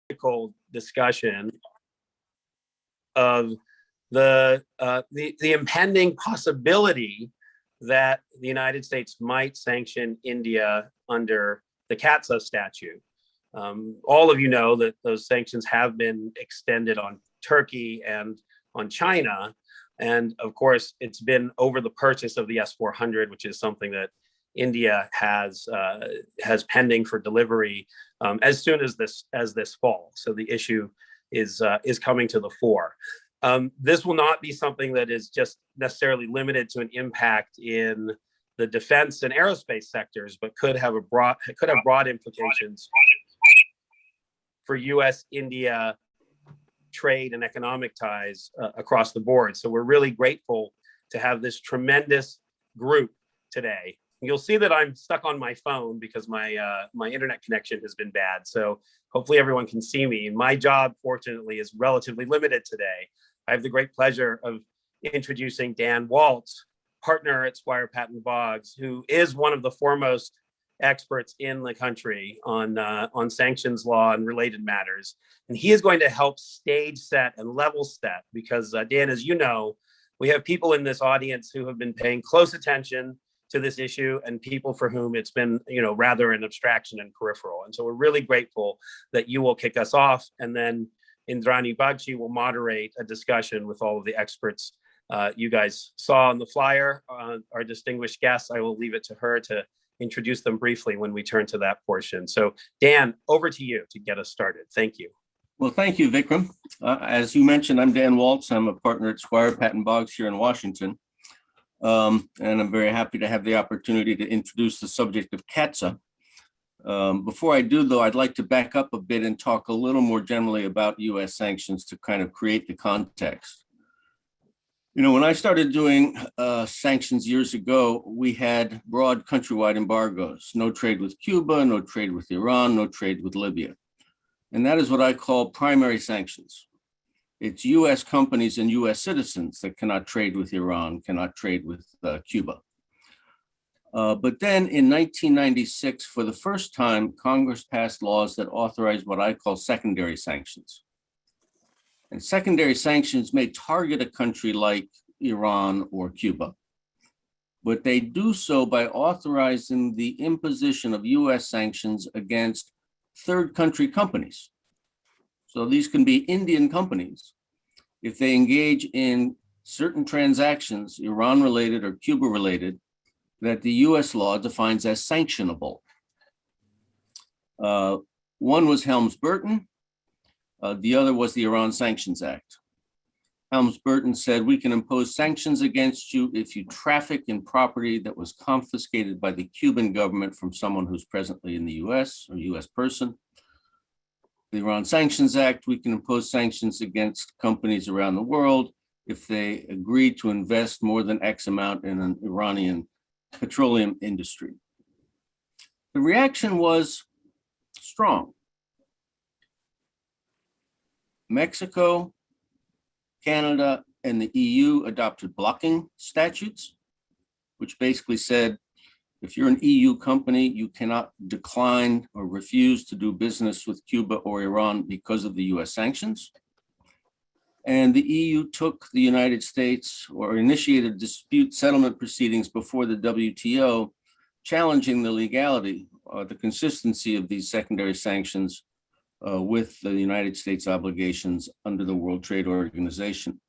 critical discussion of the impending possibility that the United States might sanction India under the CAATSA statute. All of you know that those sanctions have been extended on Turkey and on China. And of course, it's been over the purchase of the S-400, which is something that India has pending for delivery as soon as this fall. So the issue is coming to the fore. This will not be something that is just necessarily limited to an impact in the defense and aerospace sectors, but could have broad implications for U.S. India trade and economic ties across the board. So we're really grateful to have this tremendous group today. You'll see that I'm stuck on my phone because my internet connection has been bad. So hopefully everyone can see me. My job, fortunately, is relatively limited today. I have the great pleasure of introducing Dan Waltz, partner at Squire, Patton, Boggs, who is one of the foremost experts in the country on sanctions law and related matters. And he is going to help stage set and level set because, Dan, as you know, we have people in this audience who have been paying close attention to this issue and people for whom it's been, rather an abstraction and peripheral. And so we're really grateful that you will kick us off, and then Indrani Bagchi will moderate a discussion with all of the experts you guys saw on the flyer. Our distinguished guests, I will leave it to her to introduce them briefly when we turn to that portion. So Dan, over to you to get us started. Thank you. Well, thank you, Vikram. As you mentioned, I'm Dan Waltz. I'm a partner at Squire, Patton, Boggs here in Washington. And I'm very happy to have the opportunity to introduce the subject of CAATSA. Before I do, though, I'd like to back up a bit and talk a little more generally about U.S. sanctions to kind of create the context. When I started doing sanctions years ago, we had broad countrywide embargoes, no trade with Cuba, no trade with Iran, no trade with Libya. And that is what I call primary sanctions. It's U.S. companies and U.S. citizens that cannot trade with Iran, cannot trade with Cuba. But then in 1996, for the first time, Congress passed laws that authorized what I call secondary sanctions. And secondary sanctions may target a country like Iran or Cuba, but they do so by authorizing the imposition of U.S. sanctions against third country companies. So these can be Indian companies if they engage in certain transactions, Iran related or Cuba related, that the U.S. law defines as sanctionable. One was Helms-Burton. The other was the Iran Sanctions Act. Helms-Burton said, we can impose sanctions against you if you traffic in property that was confiscated by the Cuban government from someone who's presently in the U.S. or U.S. person. The Iran Sanctions Act, we can impose sanctions against companies around the world if they agree to invest more than X amount in an Iranian petroleum industry. The reaction was strong. Mexico, Canada, and the EU adopted blocking statutes, which basically said, if you're an EU company, you cannot decline or refuse to do business with Cuba or Iran because of the US sanctions. And the EU took the United States or initiated dispute settlement proceedings before the WTO, challenging the legality or the consistency of these secondary sanctions with the United States obligations under the World Trade Organization.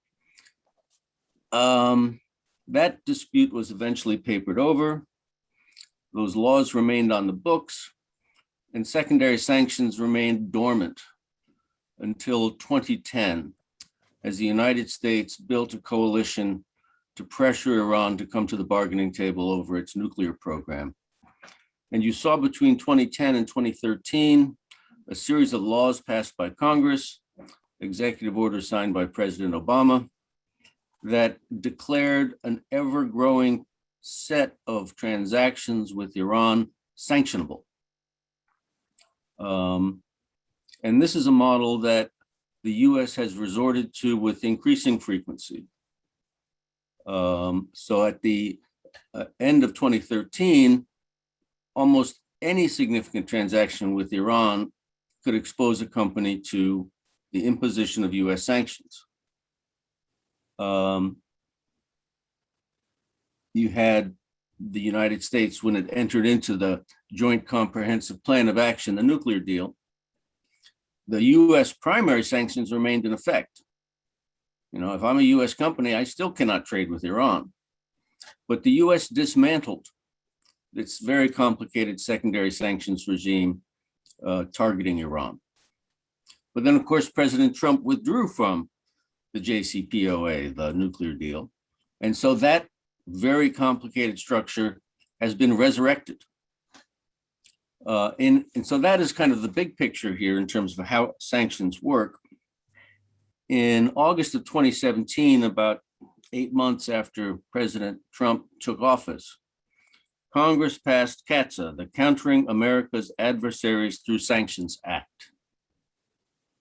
That dispute was eventually papered over. Those laws remained on the books, and secondary sanctions remained dormant until 2010, as the United States built a coalition to pressure Iran to come to the bargaining table over its nuclear program. And you saw between 2010 and 2013, a series of laws passed by Congress, executive orders signed by President Obama, that declared an ever-growing set of transactions with Iran sanctionable. And this is a model that the US has resorted to with increasing frequency. So at the end of 2013, almost any significant transaction with Iran could expose a company to the imposition of U.S. sanctions. You had the United States, when it entered into the Joint Comprehensive Plan of Action, the nuclear deal, the U.S. primary sanctions remained in effect. You know, if I'm a U.S. company, I still cannot trade with Iran. But the U.S. dismantled its very complicated secondary sanctions regime targeting Iran. But then, of course, President Trump withdrew from the JCPOA, the nuclear deal. And so that very complicated structure has been resurrected. And so that is kind of the big picture here in terms of how sanctions work. In August of 2017, about 8 months after President Trump took office, Congress passed CAATSA, the Countering America's Adversaries Through Sanctions Act.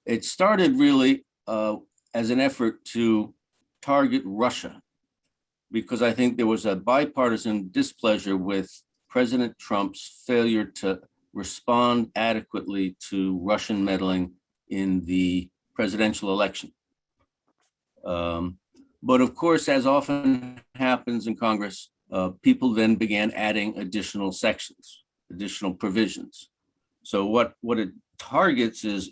It started really as an effort to target Russia, because I think there was a bipartisan displeasure with President Trump's failure to respond adequately to Russian meddling in the presidential election. But of course, as often happens in Congress, people then began adding additional sections, additional provisions. So what it targets is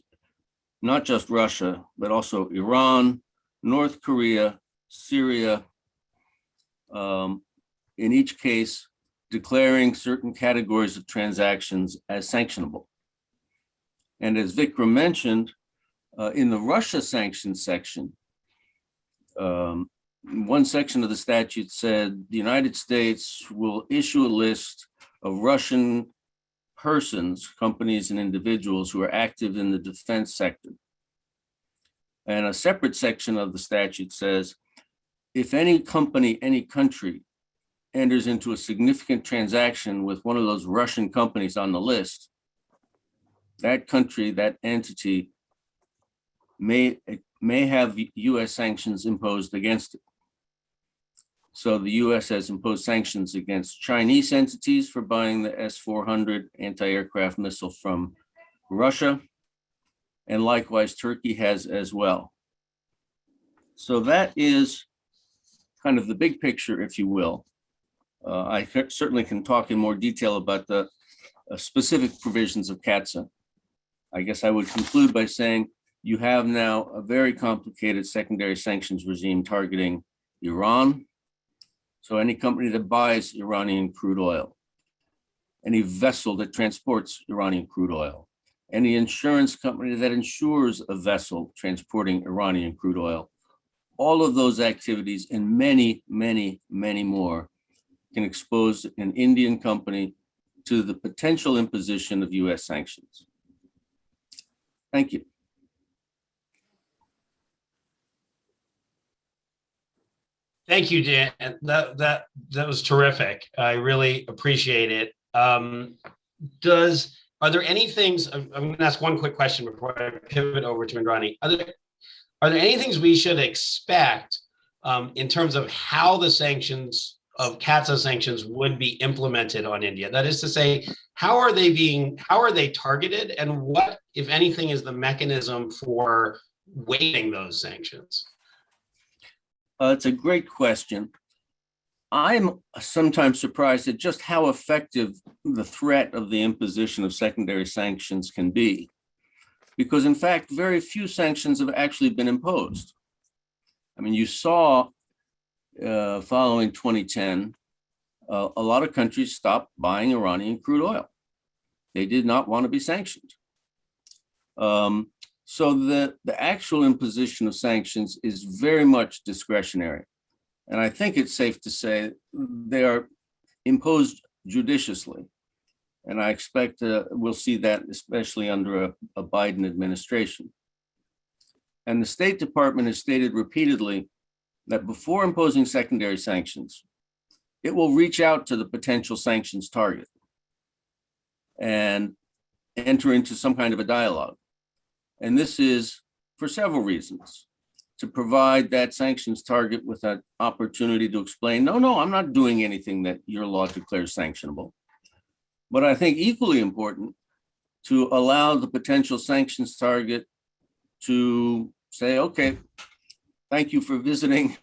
not just Russia, but also Iran, North Korea, Syria, in each case, declaring certain categories of transactions as sanctionable. And as Vikram mentioned, in the Russia sanctions section, one section of the statute said the United States will issue a list of Russian persons, companies, and individuals who are active in the defense sector. And a separate section of the statute says, if any company, any country enters into a significant transaction with one of those Russian companies on the list, that country, that entity may have US sanctions imposed against it. So the US has imposed sanctions against Chinese entities for buying the S-400 anti-aircraft missile from Russia, and likewise Turkey has as well. So that is kind of the big picture, if you will. I certainly can talk in more detail about the specific provisions of CAATSA. I guess I would conclude by saying you have now a very complicated secondary sanctions regime targeting Iran. So any company that buys Iranian crude oil, any vessel that transports Iranian crude oil, any insurance company that insures a vessel transporting Iranian crude oil, all of those activities and many, many, many more can expose an Indian company to the potential imposition of US sanctions. Thank you. Thank you, Dan. That was terrific. I really appreciate it. Are there any things? I'm going to ask one quick question before I pivot over to Indrani. Are there any things we should expect in terms of how the sanctions of CAATSA sanctions would be implemented on India? That is to say, how are they targeted, and what, if anything, is the mechanism for waiving those sanctions? It's a great question. I'm sometimes surprised at just how effective the threat of the imposition of secondary sanctions can be, because in fact, very few sanctions have actually been imposed. I mean, you saw following 2010, a lot of countries stopped buying Iranian crude oil. They did not want to be sanctioned. So the actual imposition of sanctions is very much discretionary. And I think it's safe to say they are imposed judiciously. And I expect we'll see that especially under a Biden administration. And the State Department has stated repeatedly that before imposing secondary sanctions, it will reach out to the potential sanctions target and enter into some kind of a dialogue. And this is for several reasons: to provide that sanctions target with an opportunity to explain, no, I'm not doing anything that your law declares sanctionable. But I think equally important, to allow the potential sanctions target to say, okay, thank you for visiting.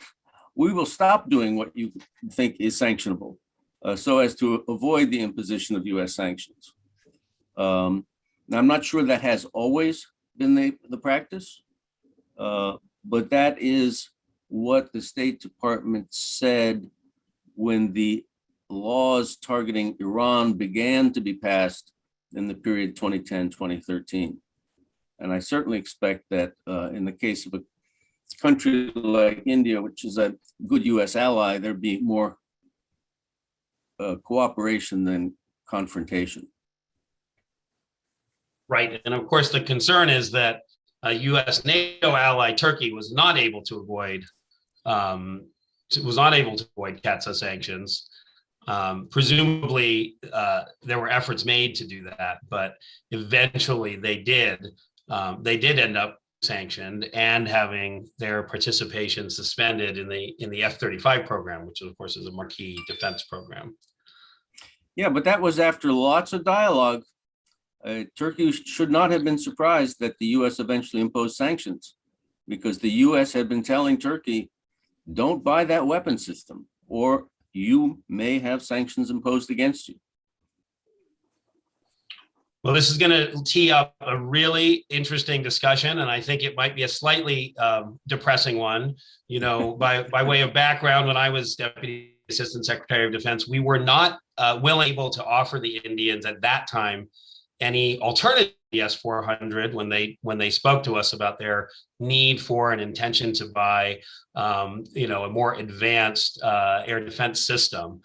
We will stop doing what you think is sanctionable, so as to avoid the imposition of US sanctions. Now, I'm not sure that has always been the practice, but that is what the State Department said when the laws targeting Iran began to be passed in the period 2010-2013. And I certainly expect that in the case of a country like India, which is a good US ally, there'd be more cooperation than confrontation. Right. And of course, the concern is that a US NATO ally, Turkey, was not able to avoid CAATSA sanctions. Presumably, there were efforts made to do that, but eventually they did. They did end up sanctioned and having their participation suspended in the F-35 program, which of course is a marquee defense program. Yeah, but that was after lots of dialogue. Turkey should not have been surprised that the US eventually imposed sanctions, because the US had been telling Turkey, don't buy that weapon system, or you may have sanctions imposed against you. Well, this is going to tee up a really interesting discussion, and I think it might be a slightly depressing one. You know, by way of background, when I was Deputy Assistant Secretary of Defense, we were not able to offer the Indians at that time any alternative to the S-400 when they spoke to us about their need for an intention to buy, you know, a more advanced air defense system.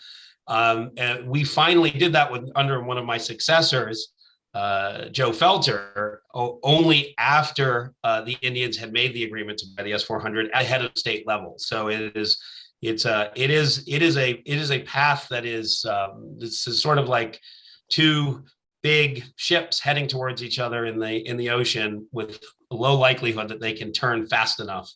And we finally did that under one of my successors, Joe Felter, only after the Indians had made the agreement to buy the S-400 at head of state level. So it is a path that is this is sort of like two big ships heading towards each other in the ocean with low likelihood that they can turn fast enough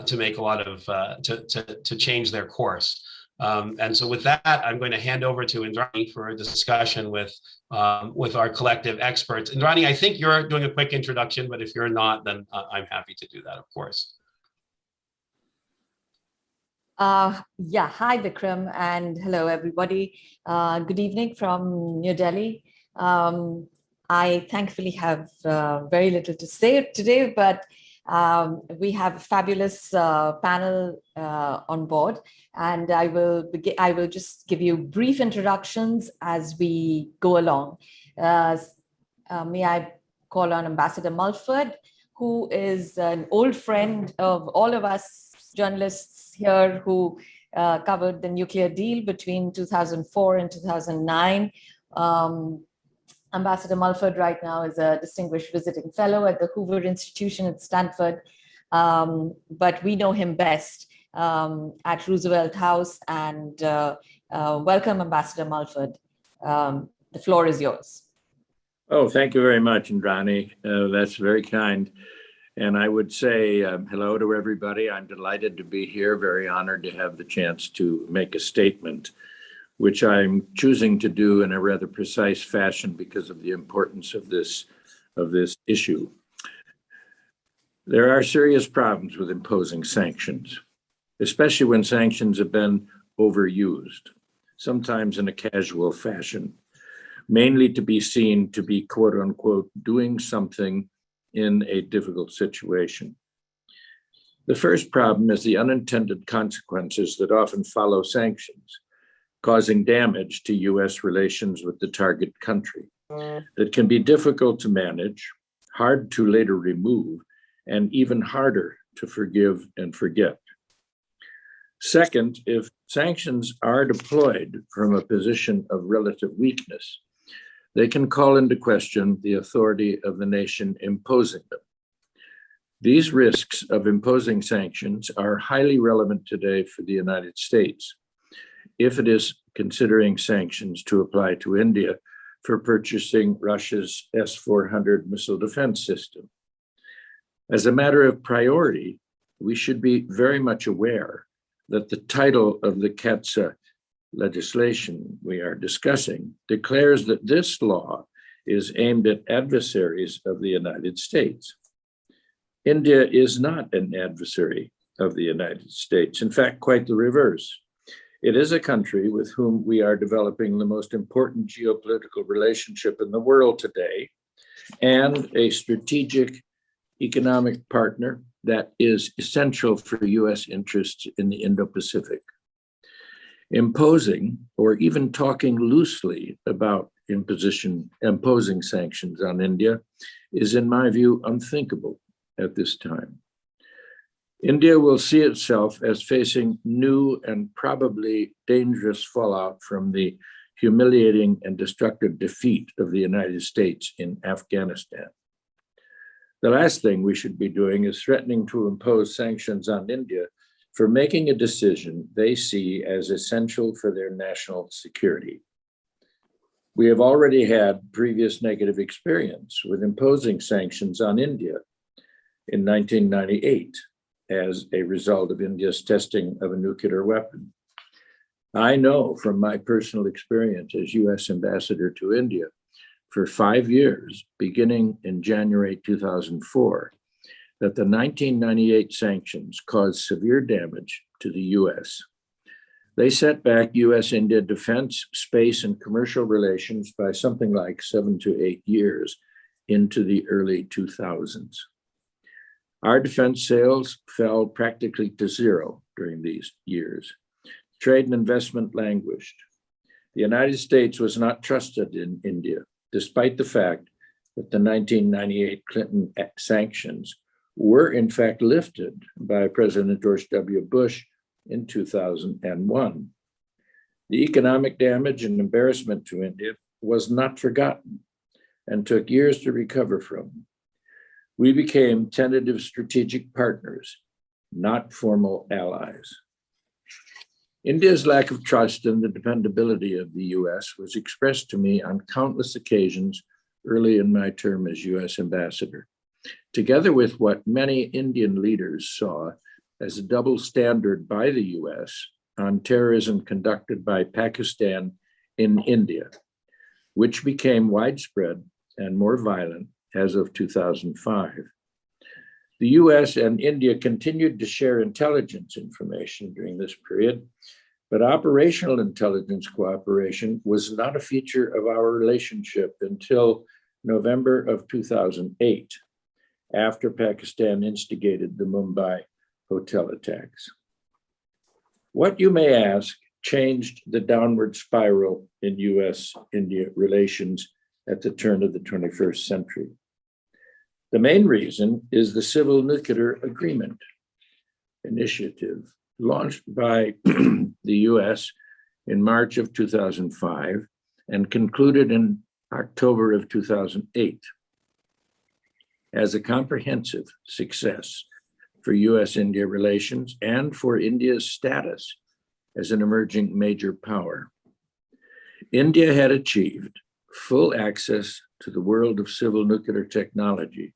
to make a lot of to change their course. And so with that, I'm going to hand over to Indrani for a discussion with our collective experts. Indrani, I think you're doing a quick introduction, but if you're not, then I'm happy to do that, of course. Yeah, hi Vikram, and hello everybody. Good evening from New Delhi. I thankfully have very little to say today, but we have a fabulous panel on board, and I will just give you brief introductions as we go along. May I call on Ambassador Mulford, who is an old friend of all of us journalists here who covered the nuclear deal between 2004 and 2009. Ambassador Mulford right now is a distinguished visiting fellow at the Hoover Institution at Stanford, but we know him best at Roosevelt House. And welcome, Ambassador Mulford. The floor is yours. Oh, thank you very much, Indrani. That's very kind. And I would say hello to everybody. I'm delighted to be here, very honored to have the chance to make a statement, which I'm choosing to do in a rather precise fashion because of the importance of this issue. There are serious problems with imposing sanctions, especially when sanctions have been overused, sometimes in a casual fashion, mainly to be seen to be, quote unquote, doing something in a difficult situation. The first problem is the unintended consequences that often follow sanctions, causing damage to US relations with the target country that can be difficult to manage, hard to later remove, and even harder to forgive and forget. Second, if sanctions are deployed from a position of relative weakness, they can call into question the authority of the nation imposing them. These risks of imposing sanctions are highly relevant today for the United States, if it is considering sanctions to apply to India for purchasing Russia's S-400 missile defense system. As a matter of priority, we should be very much aware that the title of the CAATSA legislation we are discussing declares that this law is aimed at adversaries of the United States. India is not an adversary of the United States. In fact, quite the reverse. It is a country with whom we are developing the most important geopolitical relationship in the world today, and a strategic economic partner that is essential for US interests in the Indo-Pacific. Imposing or even talking loosely about imposing sanctions on India is, in my view, unthinkable at this time. India will see itself as facing new and probably dangerous fallout from the humiliating and destructive defeat of the United States in Afghanistan. The last thing we should be doing is threatening to impose sanctions on India for making a decision they see as essential for their national security. We have already had previous negative experience with imposing sanctions on India in 1998 as a result of India's testing of a nuclear weapon. I know from my personal experience as US ambassador to India for 5 years, beginning in January 2004, that the 1998 sanctions caused severe damage to the US. They set back US-India defense, space, and commercial relations by something like 7 to 8 years into the early 2000s. Our defense sales fell practically to zero during these years. Trade and investment languished. The United States was not trusted in India, despite the fact that the 1998 Clinton sanctions were in fact lifted by President George W. Bush in 2001. The economic damage and embarrassment to India was not forgotten and took years to recover from. We became tentative strategic partners, not formal allies. India's lack of trust in the dependability of the US was expressed to me on countless occasions early in my term as US ambassador, together with what many Indian leaders saw as a double standard by the US on terrorism conducted by Pakistan in India, which became widespread and more violent as of 2005. The US and India continued to share intelligence information during this period, but operational intelligence cooperation was not a feature of our relationship until November of 2008, after Pakistan instigated the Mumbai hotel attacks. What, you may ask, changed the downward spiral in US-India relations at the turn of the 21st century? The main reason is the Civil Nuclear Agreement initiative launched by the US in March of 2005 and concluded in October of 2008 as a comprehensive success for US-India relations and for India's status as an emerging major power. India had achieved full access to the world of civil nuclear technology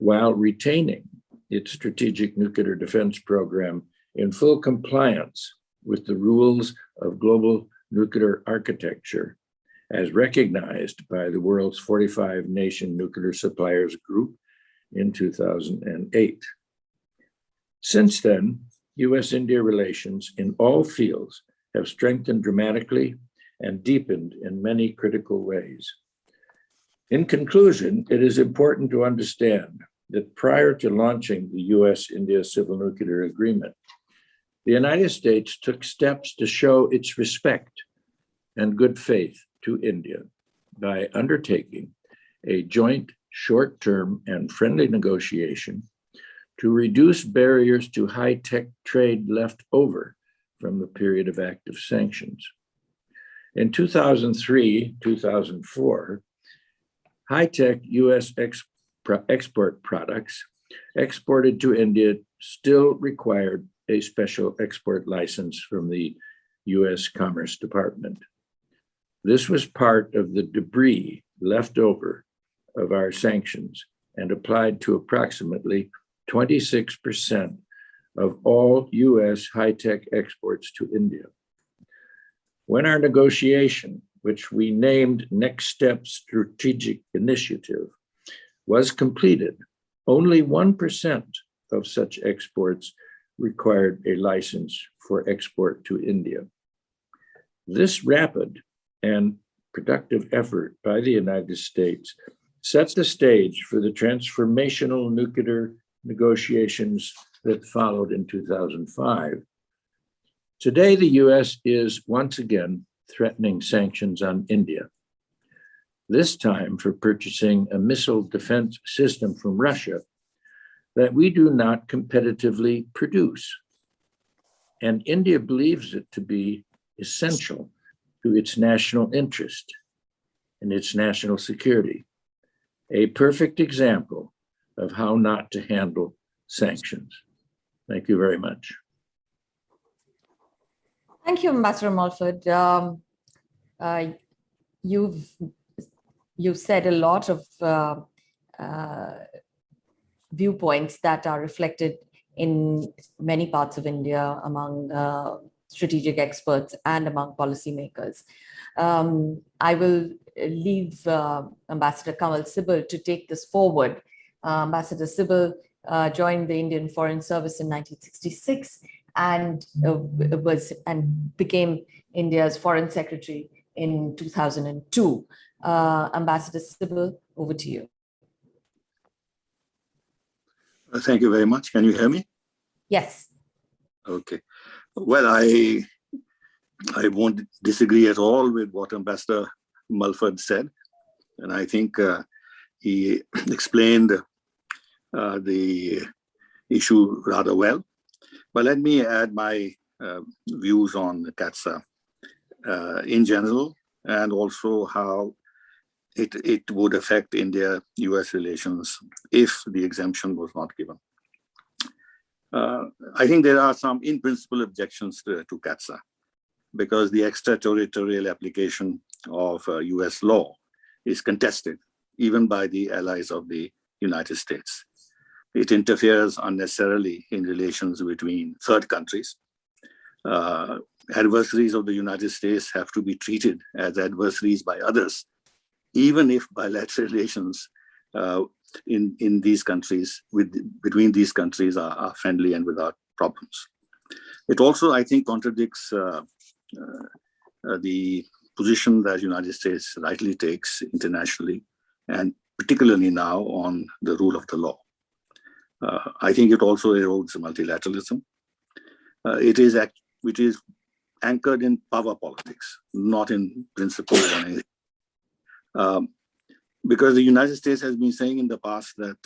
while retaining its strategic nuclear defense program in full compliance with the rules of global nuclear architecture as recognized by the world's 45-nation nuclear suppliers group in 2008. Since then, US-India relations in all fields have strengthened dramatically and deepened in many critical ways. In conclusion, it is important to understand that prior to launching the US-India Civil Nuclear Agreement, the United States took steps to show its respect and good faith to India by undertaking a joint short-term and friendly negotiation to reduce barriers to high-tech trade left over from the period of active sanctions. In 2003-2004, high-tech US export products exported to India still required a special export license from the US Commerce Department. This was part of the debris left over of our sanctions and applied to approximately 26% of all US high-tech exports to India. When our negotiation which we named Next Step Strategic Initiative, was completed, only 1% of such exports required a license for export to India. This rapid and productive effort by the United States set the stage for the transformational nuclear negotiations that followed in 2005. Today, the US is once again threatening sanctions on India, this time for purchasing a missile defense system from Russia that we do not competitively produce. And India believes it to be essential to its national interest and its national security. A perfect example of how not to handle sanctions. Thank you very much. Thank you, Ambassador Mulford. You've said a lot of viewpoints that are reflected in many parts of India among strategic experts and among policymakers. I will leave Ambassador Kanwal Sibal to take this forward. Ambassador Sibal joined the Indian Foreign Service in 1966 and became India's Foreign Secretary in 2002. Ambassador Sibal, over to you. Thank you very much. Can you hear me? Yes. Okay. Well, I won't disagree at all with what Ambassador Mulford said. And I think he explained the issue rather well. But let me add my views on CAATSA in general, and also how it would affect India-US relations if the exemption was not given. I think there are some in-principle objections to CAATSA because the extraterritorial application of US law is contested even by the allies of the United States. It interferes unnecessarily in relations between third countries. Adversaries of the United States have to be treated as adversaries by others, even if bilateral relations in these countries, between these countries are friendly and without problems. It also, I think, contradicts the position that the United States rightly takes internationally, and particularly now on the rule of the law. I think it also erodes multilateralism. It is anchored in power politics, not in principle or anything. Because the United States has been saying in the past that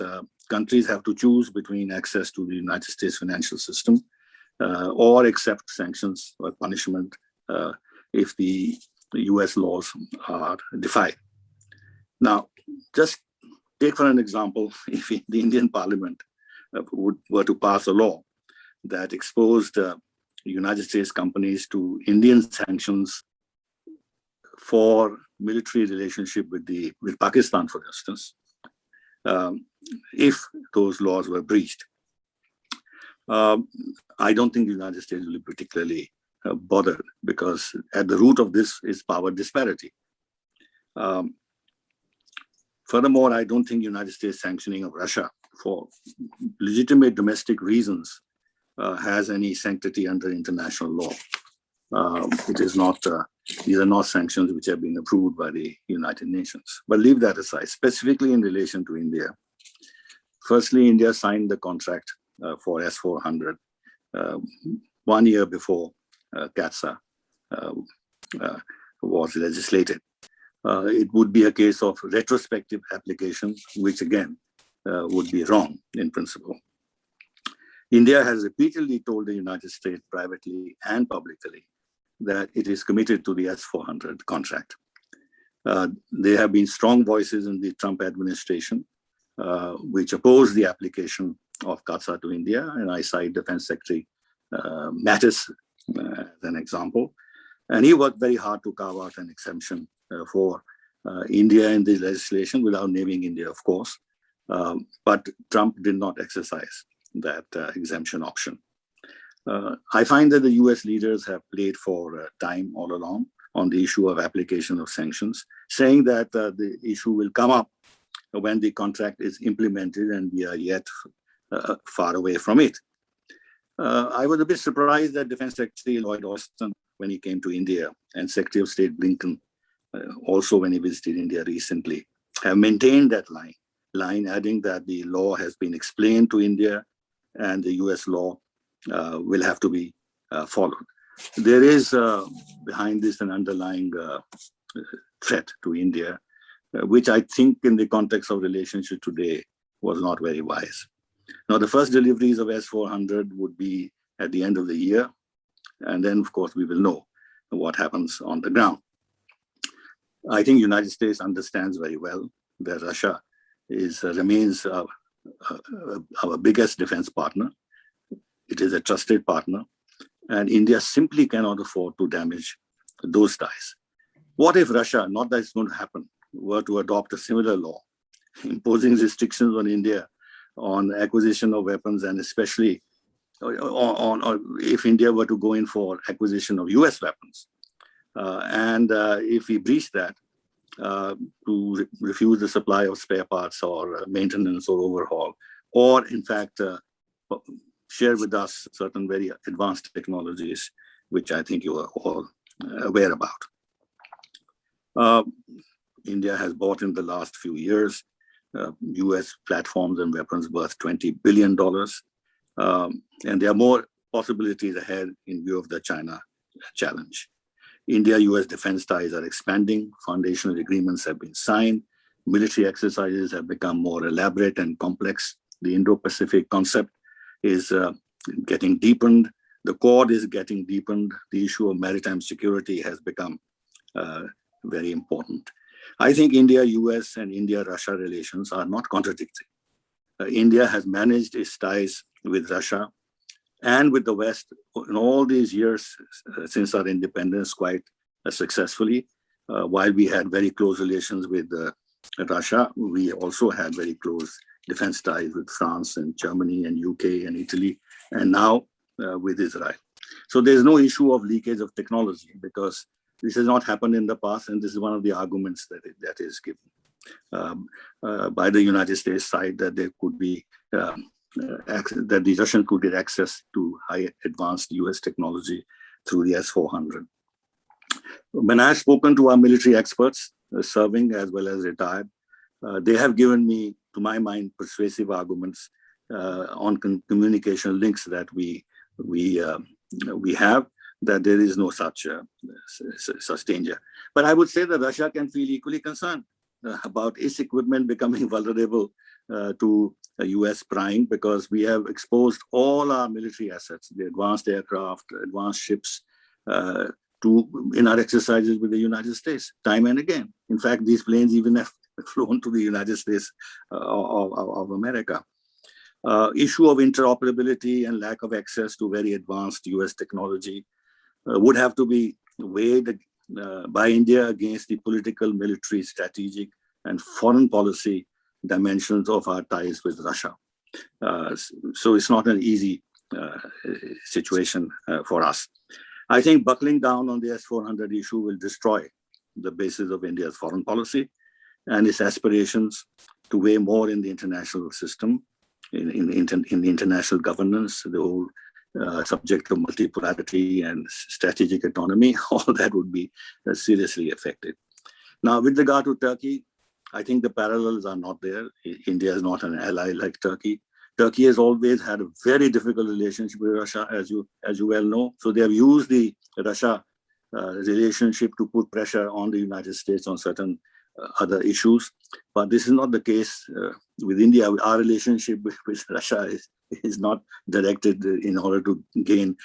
countries have to choose between access to the United States financial system or accept sanctions or punishment if the US laws are defied. Now, just take for an example, if the Indian Parliament were to pass a law that exposed United States companies to Indian sanctions for military relationship with Pakistan, for instance, if those laws were breached, I don't think the United States will be particularly bothered, because at the root of this is power disparity. Furthermore, I don't think the United States sanctioning of Russia for legitimate domestic reasons has any sanctity under international law. It is not, these are not sanctions which have been approved by the United Nations. But leave that aside, specifically in relation to India. Firstly, India signed the contract for S-400 1 year before CAATSA was legislated. It would be a case of retrospective application, which again would be wrong in principle. India has repeatedly told the United States privately and publicly that it is committed to the S-400 contract. There have been strong voices in the Trump administration which oppose the application of CAATSA to India, and I cite Defense Secretary Mattis as an example. And he worked very hard to carve out an exemption for India in the legislation without naming India, of course. But Trump did not exercise that exemption option. I find that the US leaders have played for time all along on the issue of application of sanctions, saying that the issue will come up when the contract is implemented, and we are yet far away from it. I was a bit surprised that Defense Secretary Lloyd Austin, when he came to India, and Secretary of State Blinken, also when he visited India recently, have maintained that line, adding that the law has been explained to India and the US law will have to be followed. There is behind this an underlying threat to India, which I think in the context of relationship today was not very wise. Now, the first deliveries of S-400 would be at the end of the year. And then, of course, we will know what happens on the ground. I think the United States understands very well that Russia remains our biggest defense partner. It is a trusted partner. And India simply cannot afford to damage those ties. What if Russia, not that it's going to happen, were to adopt a similar law, imposing restrictions on India on acquisition of weapons, and especially if India were to go in for acquisition of US weapons? And if we breach that, to refuse the supply of spare parts or maintenance or overhaul, or in fact, share with us certain very advanced technologies, which I think you are all aware about. India has bought in the last few years US platforms and weapons worth $20 billion. And there are more possibilities ahead in view of the China challenge. India-US defense ties are expanding. Foundational agreements have been signed. Military exercises have become more elaborate and complex. The Indo-Pacific concept is getting deepened. The Quad is getting deepened. The issue of maritime security has become very important. I think India-US and India-Russia relations are not contradictory. India has managed its ties with Russia and with the West in all these years since our independence quite successfully. While we had very close relations with Russia, we also had very close defense ties with France and Germany and UK and Italy, and now with Israel. So there's no issue of leakage of technology, because this has not happened in the past, and this is one of the arguments that is given by the United States side, that there could be that the Russians could get access to high advanced US technology through the S-400. When I've spoken to our military experts, serving as well as retired, they have given me, to my mind, persuasive arguments on communication links that we have, that there is no such danger. But I would say that Russia can feel equally concerned about its equipment becoming vulnerable to US prying, because we have exposed all our military assets, the advanced aircraft, advanced ships, in our exercises with the United States, time and again. In fact, these planes even have flown to the United States of America. Issue of interoperability and lack of access to very advanced US technology would have to be weighed by India against the political, military, strategic, and foreign policy dimensions of our ties with Russia. So it's not an easy situation for us. I think buckling down on the S-400 issue will destroy the basis of India's foreign policy and its aspirations to weigh more in the international system, in the international governance, the whole subject of multipolarity and strategic autonomy. All that would be seriously affected. Now, with regard to Turkey, I think the parallels are not there. India is not an ally like Turkey. Turkey has always had a very difficult relationship with Russia, as you well know. So they have used the Russia relationship to put pressure on the United States on certain other issues. But this is not the case with India. Our relationship with Russia is not directed in order to gain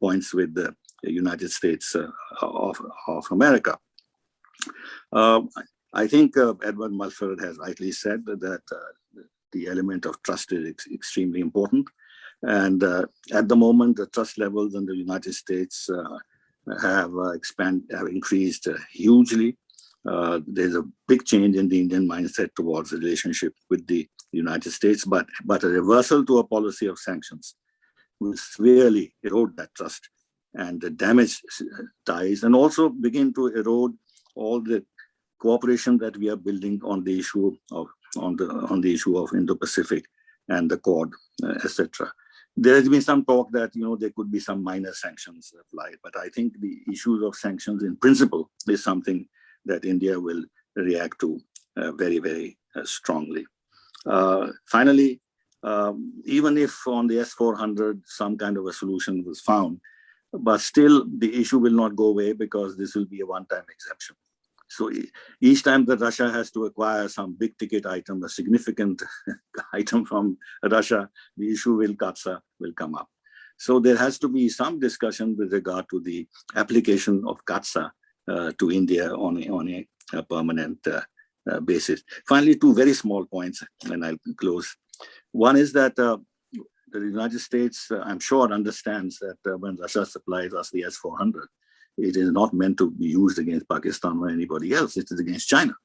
points with the United States of America. I think Edward Mulford has rightly said that the element of trust is extremely important. And at the moment, the trust levels in the United States have increased hugely. There's a big change in the Indian mindset towards the relationship with the United States, but a reversal to a policy of sanctions will severely erode that trust and damage ties, and also begin to erode all the cooperation that we are building on the issue of Indo-Pacific and the Quad, etc. There has been some talk that there could be some minor sanctions applied, but I think the issues of sanctions in principle is something that India will react to very, very strongly. Finally, even if on the S-400 some kind of a solution was found, but still the issue will not go away because this will be a one-time exemption. So each time that Russia has to acquire some big ticket item, a significant item from Russia, the issue CAATSA will come up. So there has to be some discussion with regard to the application of CAATSA to India on a permanent basis. Finally, two very small points, and I'll close. One is that the United States, I'm sure, understands that when Russia supplies us the S-400, it is not meant to be used against Pakistan or anybody else. It is against China.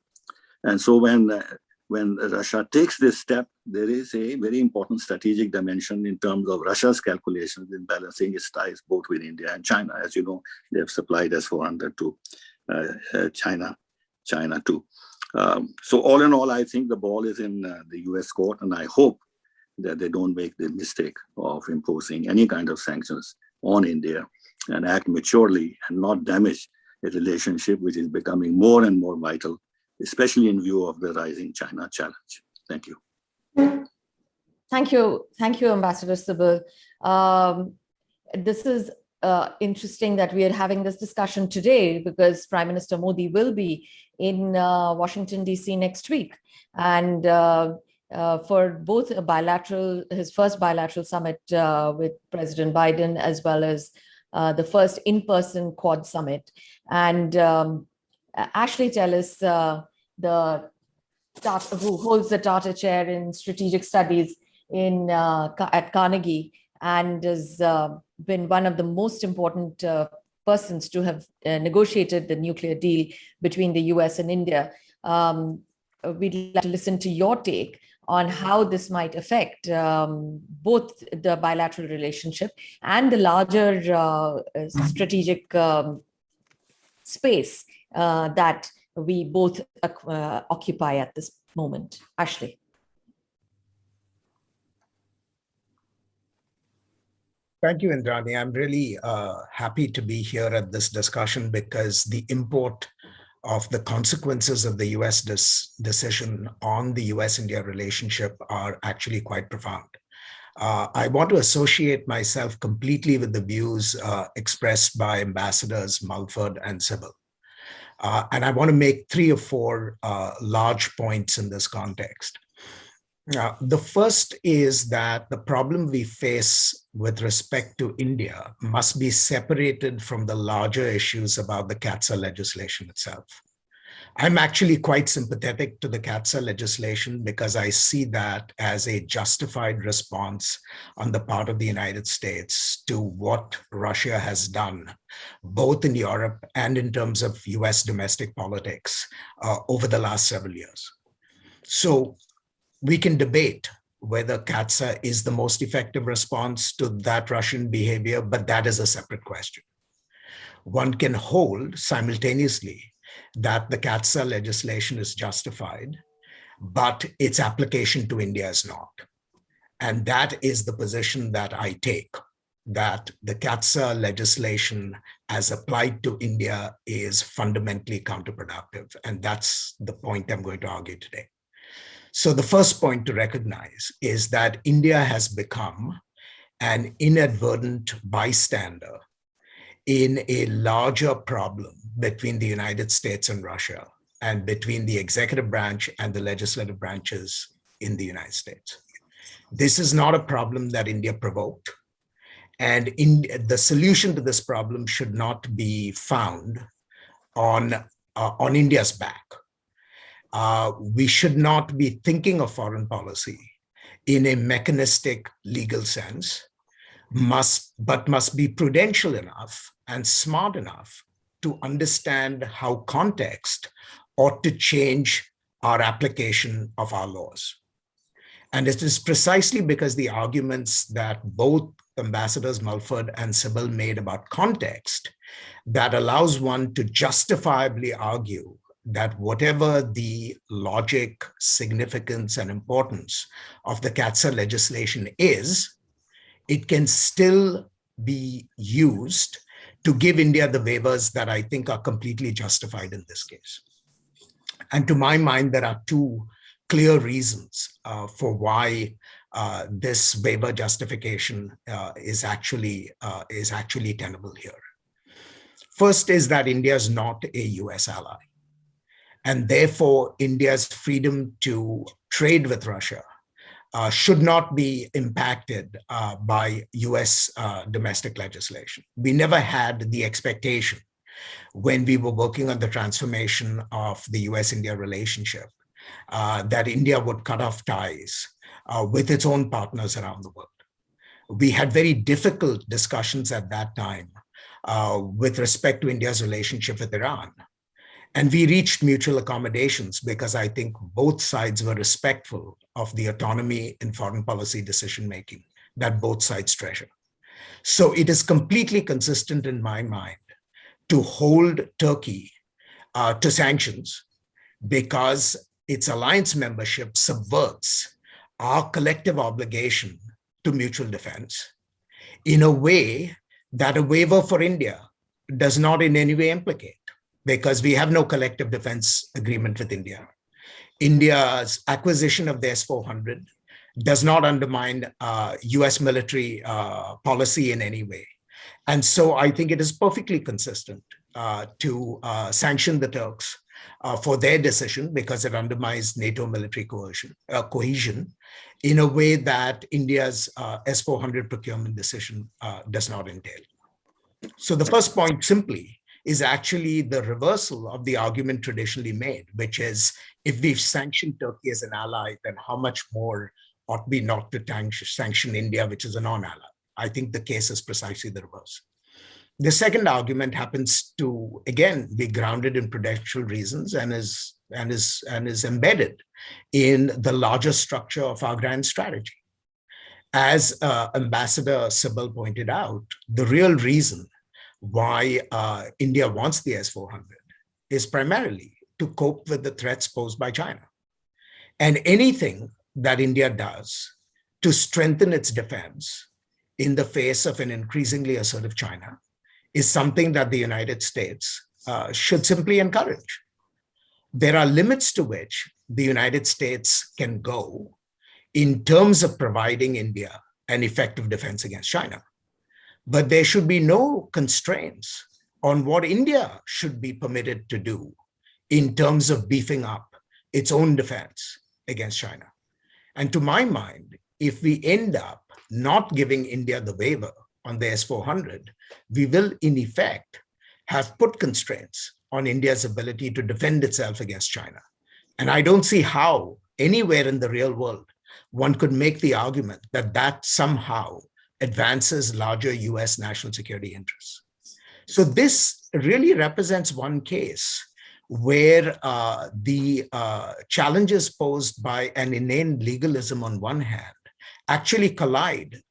And so when Russia takes this step, there is a very important strategic dimension in terms of Russia's calculations in balancing its ties both with India and China. As you know, they have supplied S-400 to China too. So all in all, I think the ball is in the US court, and I hope that they don't make the mistake of imposing any kind of sanctions on India and act maturely and not damage a relationship which is becoming more and more vital, especially in view of the rising China challenge. Thank you. Thank you, Ambassador Sibal. This is interesting that we are having this discussion today because Prime Minister Modi will be in Washington, D.C. next week. And for both his first bilateral summit with President Biden, as well as the first in-person Quad summit. And Ashley Tellis, who holds the Tata Chair in Strategic Studies at Carnegie, and has been one of the most important persons to have negotiated the nuclear deal between the US and India. We'd like to listen to your take on how this might affect both the bilateral relationship and the larger strategic space that we both occupy at this moment. Ashley. Thank you, Indrani. I'm really happy to be here at this discussion because the import of the consequences of the US decision on the US-India relationship are actually quite profound. I want to associate myself completely with the views expressed by Ambassadors Mulford and Sibal. And I want to make 3 or 4 large points in this context. The first is that the problem we face with respect to India must be separated from the larger issues about the CAATSA legislation itself. I'm actually quite sympathetic to the CAATSA legislation because I see that as a justified response on the part of the United States to what Russia has done, both in Europe and in terms of US domestic politics over the last several years. So we can debate whether CAATSA is the most effective response to that Russian behavior, but that is a separate question. One can hold simultaneously that the CAATSA legislation is justified, but its application to India is not. And that is the position that I take, that the CAATSA legislation as applied to India is fundamentally counterproductive. And that's the point I'm going to argue today. So the first point to recognize is that India has become an inadvertent bystander in a larger problem between the United States and Russia, and between the executive branch and the legislative branches in the United States. This is not a problem that India provoked. And the solution to this problem should not be found on India's back. We should not be thinking of foreign policy in a mechanistic legal sense, but must be prudential enough and smart enough to understand how context ought to change our application of our laws. And it is precisely because the arguments that both Ambassadors Mulford and Sibal made about context that allows one to justifiably argue that whatever the logic, significance, and importance of the CAATSA legislation is, it can still be used to give India the waivers that I think are completely justified in this case. And to my mind, there are two clear reasons for why this waiver justification is actually tenable here. First is that India is not a US ally, and therefore India's freedom to trade with Russia should not be impacted by US domestic legislation. We never had the expectation when we were working on the transformation of the US-India relationship that India would cut off ties with its own partners around the world. We had very difficult discussions at that time with respect to India's relationship with Iran. And we reached mutual accommodations because I think both sides were respectful of the autonomy in foreign policy decision-making that both sides treasure. So it is completely consistent in my mind to hold Turkey to sanctions because its alliance membership subverts our collective obligation to mutual defense in a way that a waiver for India does not in any way implicate, because we have no collective defense agreement with India. India's acquisition of the S-400 does not undermine US military policy in any way. And so I think it is perfectly consistent to sanction the Turks for their decision because it undermines NATO military cohesion in a way that India's S-400 procurement decision does not entail. So the first point simply is actually the reversal of the argument traditionally made, which is if we've sanctioned Turkey as an ally, then how much more ought we not to sanction India, which is a non-ally? I think the case is precisely the reverse. The second argument happens to, again, be grounded in prudential reasons and is embedded in the larger structure of our grand strategy. As Ambassador Sibal pointed out, the real reason why India wants the S-400 is primarily to cope with the threats posed by China. And anything that India does to strengthen its defense in the face of an increasingly assertive China is something that the United States should simply encourage. There are limits to which the United States can go in terms of providing India an effective defense against China. But there should be no constraints on what India should be permitted to do in terms of beefing up its own defense against China. And to my mind, if we end up not giving India the waiver on the S-400, we will in effect have put constraints on India's ability to defend itself against China. And I don't see how anywhere in the real world one could make the argument that that somehow advances larger US national security interests. So this really represents one case where the challenges posed by an inane legalism on one hand actually collide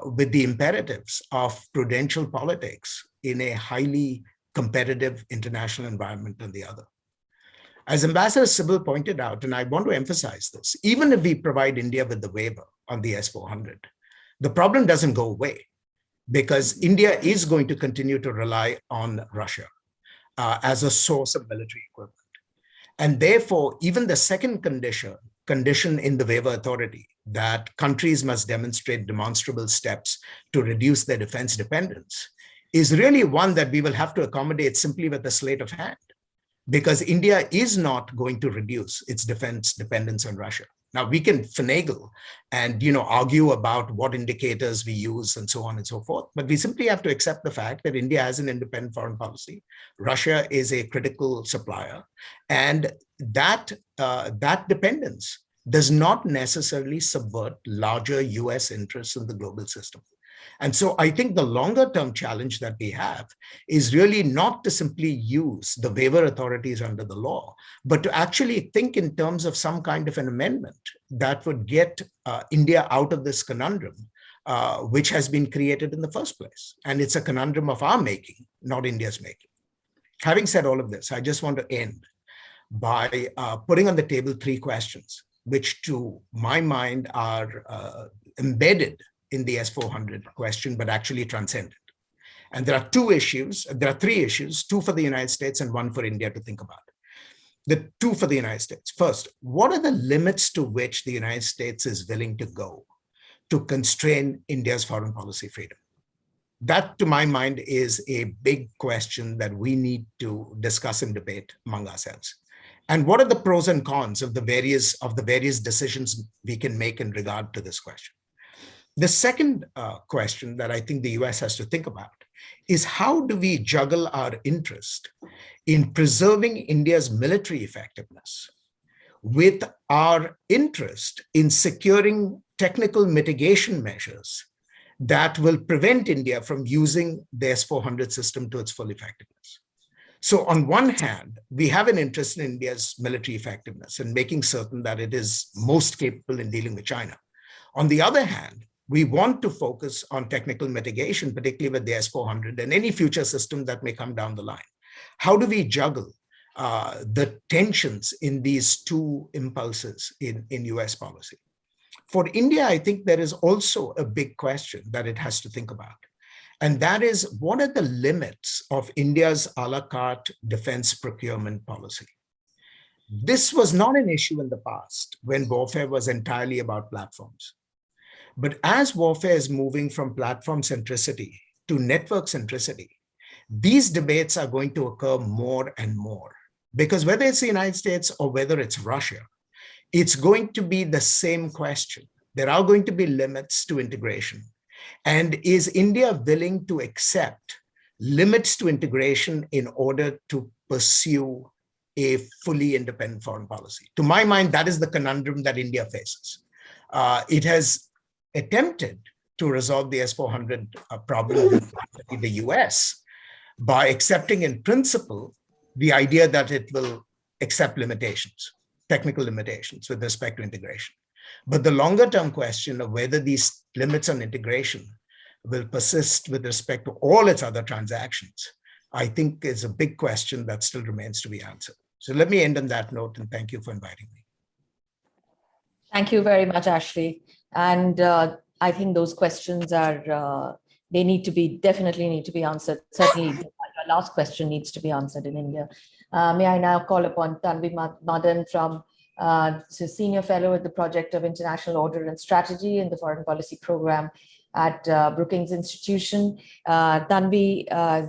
with the imperatives of prudential politics in a highly competitive international environment on the other. As Ambassador Sibal pointed out, and I want to emphasize this, even if we provide India with the waiver on the S-400, the problem doesn't go away because India is going to continue to rely on Russia as a source of military equipment. And therefore, even the second condition in the waiver authority that countries must demonstrate demonstrable steps to reduce their defense dependence is really one that we will have to accommodate simply with a sleight of hand, because India is not going to reduce its defense dependence on Russia. Now, we can finagle and argue about what indicators we use and so on and so forth, but we simply have to accept the fact that India has an independent foreign policy. Russia is a critical supplier, and that dependence does not necessarily subvert larger US interests in the global system. And so I think the longer term challenge that we have is really not to simply use the waiver authorities under the law, but to actually think in terms of some kind of an amendment that would get India out of this conundrum which has been created in the first place. And it's a conundrum of our making, not India's making. Having said all of this, I just want to end by putting on the table 3 questions, which to my mind are embedded in the S-400 question, but actually transcendent. And there are 3 issues, 2 for the United States and 1 for India to think about. The 2 for the United States. First, what are the limits to which the United States is willing to go to constrain India's foreign policy freedom? That, to my mind, is a big question that we need to discuss and debate among ourselves. And what are the pros and cons of the various decisions we can make in regard to this question? The second question that I think the US has to think about is how do we juggle our interest in preserving India's military effectiveness with our interest in securing technical mitigation measures that will prevent India from using the S-400 system to its full effectiveness. So on one hand, we have an interest in India's military effectiveness and making certain that it is most capable in dealing with China. On the other hand, we want to focus on technical mitigation, particularly with the S-400 and any future system that may come down the line. How do we juggle the tensions in these 2 impulses in US policy? For India, I think there is also a big question that it has to think about. And that is, what are the limits of India's a la carte defense procurement policy? This was not an issue in the past when warfare was entirely about platforms. But as warfare is moving from platform centricity to network centricity, these debates are going to occur more and more. Because whether it's the United States or whether it's Russia, it's going to be the same question. There are going to be limits to integration. And is India willing to accept limits to integration in order to pursue a fully independent foreign policy? To my mind, that is the conundrum that India faces. It has attempted to resolve the S-400 problem with the US by accepting in principle the idea that it will accept limitations, technical limitations with respect to integration. But the longer term question of whether these limits on integration will persist with respect to all its other transactions, I think is a big question that still remains to be answered. So let me end on that note, and thank you for inviting me. Thank you very much, Ashley. And I think those questions are, they definitely need to be answered. Certainly, the last question needs to be answered in India. May I now call upon Tanvi Madan from Senior Fellow at the Project of International Order and Strategy in the Foreign Policy Program at Brookings Institution. Tanvi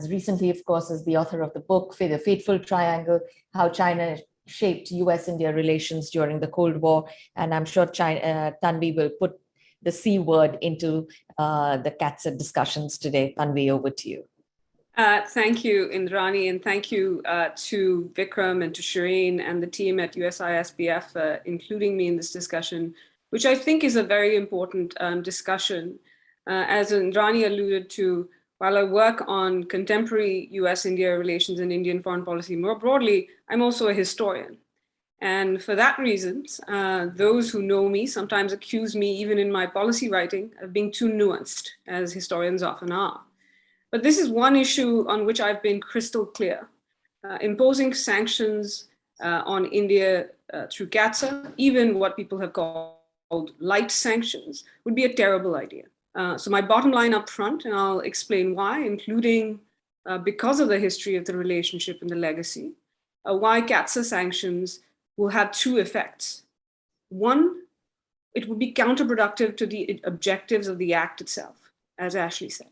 recently, of course, is the author of the book, The Fateful Triangle, How China Shaped US-India Relations During the Cold War. And I'm sure Tanvi will put the C word into the CAATSA discussions today. Tanvi, over to you. Thank you, Indrani, and thank you to Vikram and to Shireen and the team at USISPF for including me in this discussion, which I think is a very important discussion. As Indrani alluded to, while I work on contemporary US-India relations and Indian foreign policy more broadly, I'm also a historian. And for that reason, those who know me sometimes accuse me, even in my policy writing, of being too nuanced, as historians often are. But this is one issue on which I've been crystal clear. Imposing sanctions on India through CAATSA, even what people have called light sanctions, would be a terrible idea. So my bottom line up front, and I'll explain why, including because of the history of the relationship and the legacy, why CAATSA sanctions will have 2 effects. One, it would be counterproductive to the objectives of the act itself, as Ashley said.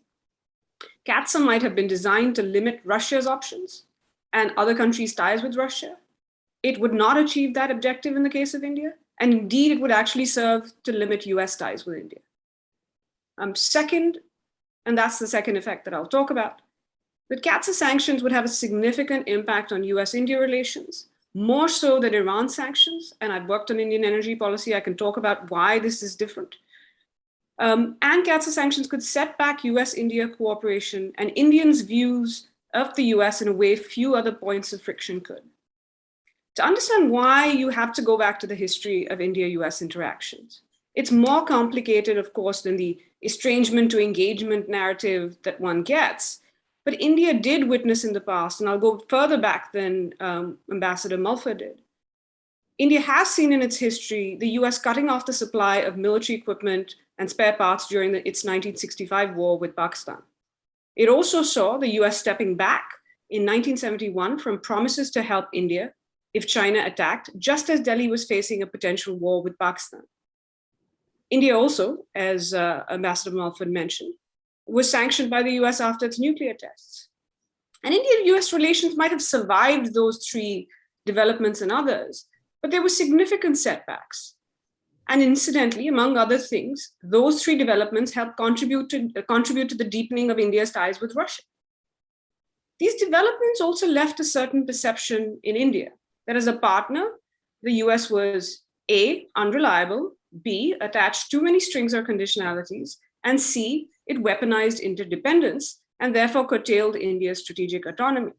CAATSA might have been designed to limit Russia's options and other countries' ties with Russia. It would not achieve that objective in the case of India, and indeed it would actually serve to limit US ties with India. Second, and that's the second effect that I'll talk about, that CAATSA sanctions would have a significant impact on US-India relations, more so than Iran sanctions, and I've worked on Indian energy policy, I can talk about why this is different. And CAATSA sanctions could set back US-India cooperation and Indians' views of the US in a way few other points of friction could. To understand why, you have to go back to the history of India-US interactions. It's more complicated, of course, than the estrangement to engagement narrative that one gets. But India did witness in the past, and I'll go further back than Ambassador Mulford did. India has seen in its history the US cutting off the supply of military equipment and spare parts during its 1965 war with Pakistan. It also saw the US stepping back in 1971 from promises to help India if China attacked, just as Delhi was facing a potential war with Pakistan. India also, as Ambassador Mulford mentioned, was sanctioned by the US after its nuclear tests. And India-US relations might have survived those three developments and others, but there were significant setbacks. And incidentally, among other things, those three developments helped contribute to the deepening of India's ties with Russia. These developments also left a certain perception in India that as a partner, the US was A, unreliable, B, attached too many strings or conditionalities, and C, it weaponized interdependence and therefore curtailed India's strategic autonomy.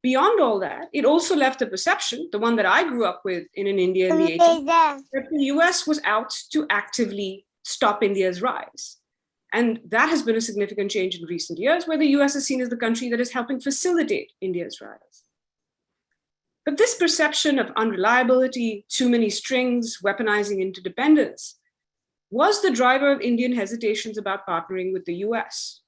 Beyond all that, it also left a perception, the one that I grew up with in India in the 80s, that the US was out to actively stop India's rise. And that has been a significant change in recent years, where the US is seen as the country that is helping facilitate India's rise. But this perception of unreliability, too many strings, weaponizing interdependence, was the driver of Indian hesitations about partnering with the US.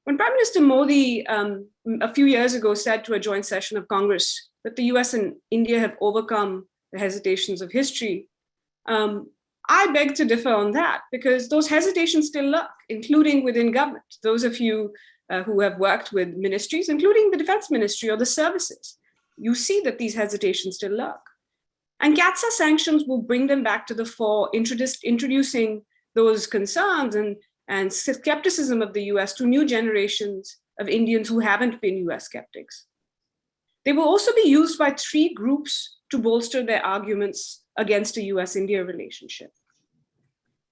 When Prime Minister Modi a few years ago said to a joint session of Congress that the US and India have overcome the hesitations of history, I beg to differ on that, because those hesitations still lurk, including within government. Those of you who have worked with ministries, including the Defense Ministry or the services, you see that these hesitations still lurk. And CAATSA sanctions will bring them back to the fore, introducing those concerns and skepticism of the US to new generations of Indians who haven't been US skeptics. They will also be used by three groups to bolster their arguments against a US-India relationship.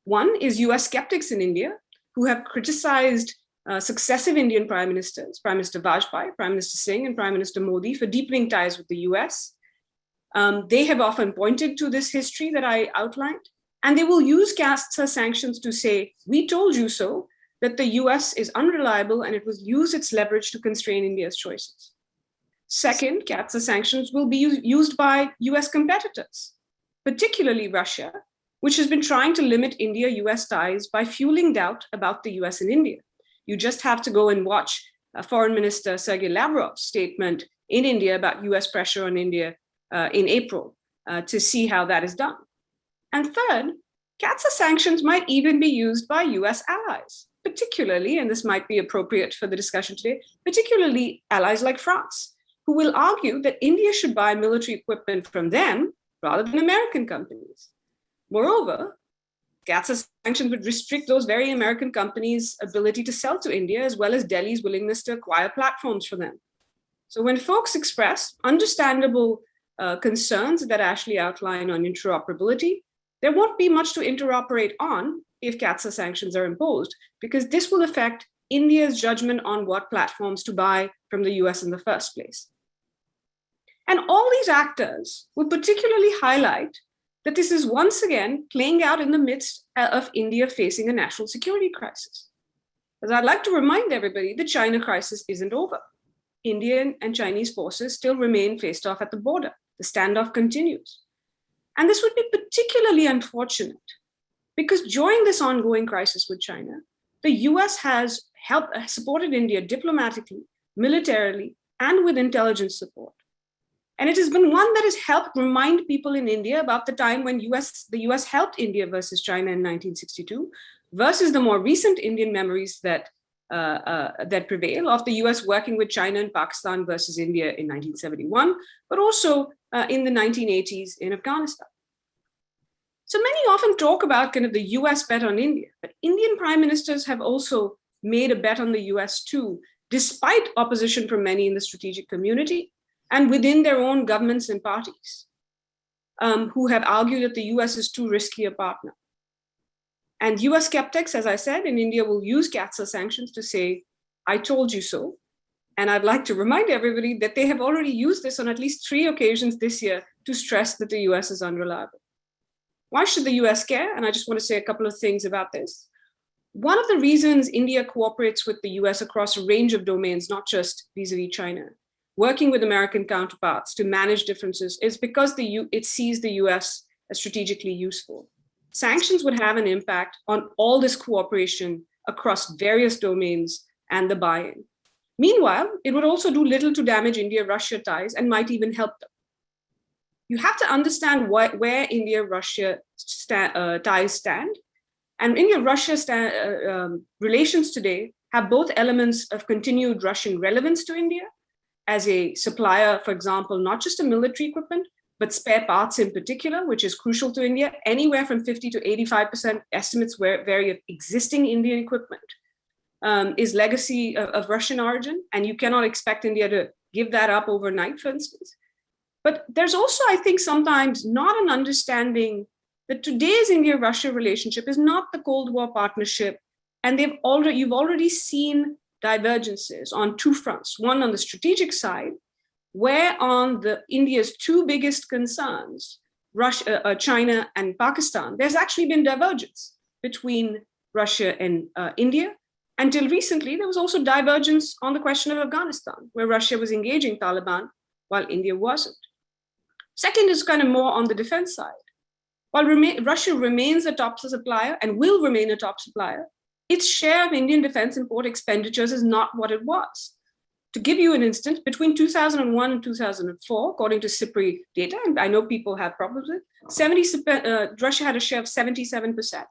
One is US skeptics in India who have criticized successive Indian prime ministers, Prime Minister Vajpayee, Prime Minister Singh, and Prime Minister Modi for deepening ties with the US. They have often pointed to this history that I outlined, and they will use CAATSA sanctions to say, we told you so, that the US is unreliable and it will use its leverage to constrain India's choices. Second, CAATSA sanctions will be used by US competitors, particularly Russia, which has been trying to limit India-US ties by fueling doubt about the US and India. You just have to go and watch Foreign Minister Sergei Lavrov's statement in India about US pressure on India in April to see how that is done. And third, CAATSA sanctions might even be used by US allies, particularly, and this might be appropriate for the discussion today, particularly allies like France, who will argue that India should buy military equipment from them rather than American companies. Moreover, CAATSA sanctions would restrict those very American companies' ability to sell to India, as well as Delhi's willingness to acquire platforms for them. So when folks express understandable concerns that Ashley outlined on interoperability, there won't be much to interoperate on if CAATSA sanctions are imposed, because this will affect India's judgment on what platforms to buy from the US in the first place. And all these actors will particularly highlight that this is once again playing out in the midst of India facing a national security crisis. As I'd like to remind everybody, the China crisis isn't over. Indian and Chinese forces still remain faced off at the border. The standoff continues. And this would be particularly unfortunate because during this ongoing crisis with China, the US has supported India diplomatically, militarily, and with intelligence support. And it has been one that has helped remind people in India about the time when the US helped India versus China in 1962, versus the more recent Indian memories that prevail of the US working with China and Pakistan versus India in 1971, but also in the 1980s in Afghanistan. So many often talk about kind of the US bet on India, but Indian prime ministers have also made a bet on the US too, despite opposition from many in the strategic community and within their own governments and parties, who have argued that the US is too risky a partner. And US skeptics, as I said, in India will use CAATSA sanctions to say, I told you so. And I'd like to remind everybody that they have already used this on at least 3 occasions this year to stress that the US is unreliable. Why should the US care? And I just want to say a couple of things about this. One of the reasons India cooperates with the US across a range of domains, not just vis-a-vis China, working with American counterparts to manage differences, is because it sees the US as strategically useful. Sanctions would have an impact on all this cooperation across various domains and the buy-in. Meanwhile, it would also do little to damage India-Russia ties and might even help them. You have to understand where India-Russia ties stand. And India-Russia relations today have both elements of continued Russian relevance to India as a supplier, for example, not just of military equipment, but spare parts in particular, which is crucial to India. Anywhere from 50 to 85% estimates vary of existing Indian equipment is legacy of Russian origin. And you cannot expect India to give that up overnight, for instance. But there's also, I think, sometimes not an understanding that today's India-Russia relationship is not the Cold War partnership. And you've already seen divergences on two fronts. One on the strategic side, where on India's two biggest concerns, Russia, China and Pakistan, there's actually been divergence between Russia and India. Until recently, there was also divergence on the question of Afghanistan, where Russia was engaging Taliban while India wasn't. Second is kind of more on the defense side. While Russia remains a top supplier and will remain a top supplier, its share of Indian defense import expenditures is not what it was. To give you an instance, between 2001 and 2004, according to SIPRI data, and I know people have problems with, Russia had a share of 77%.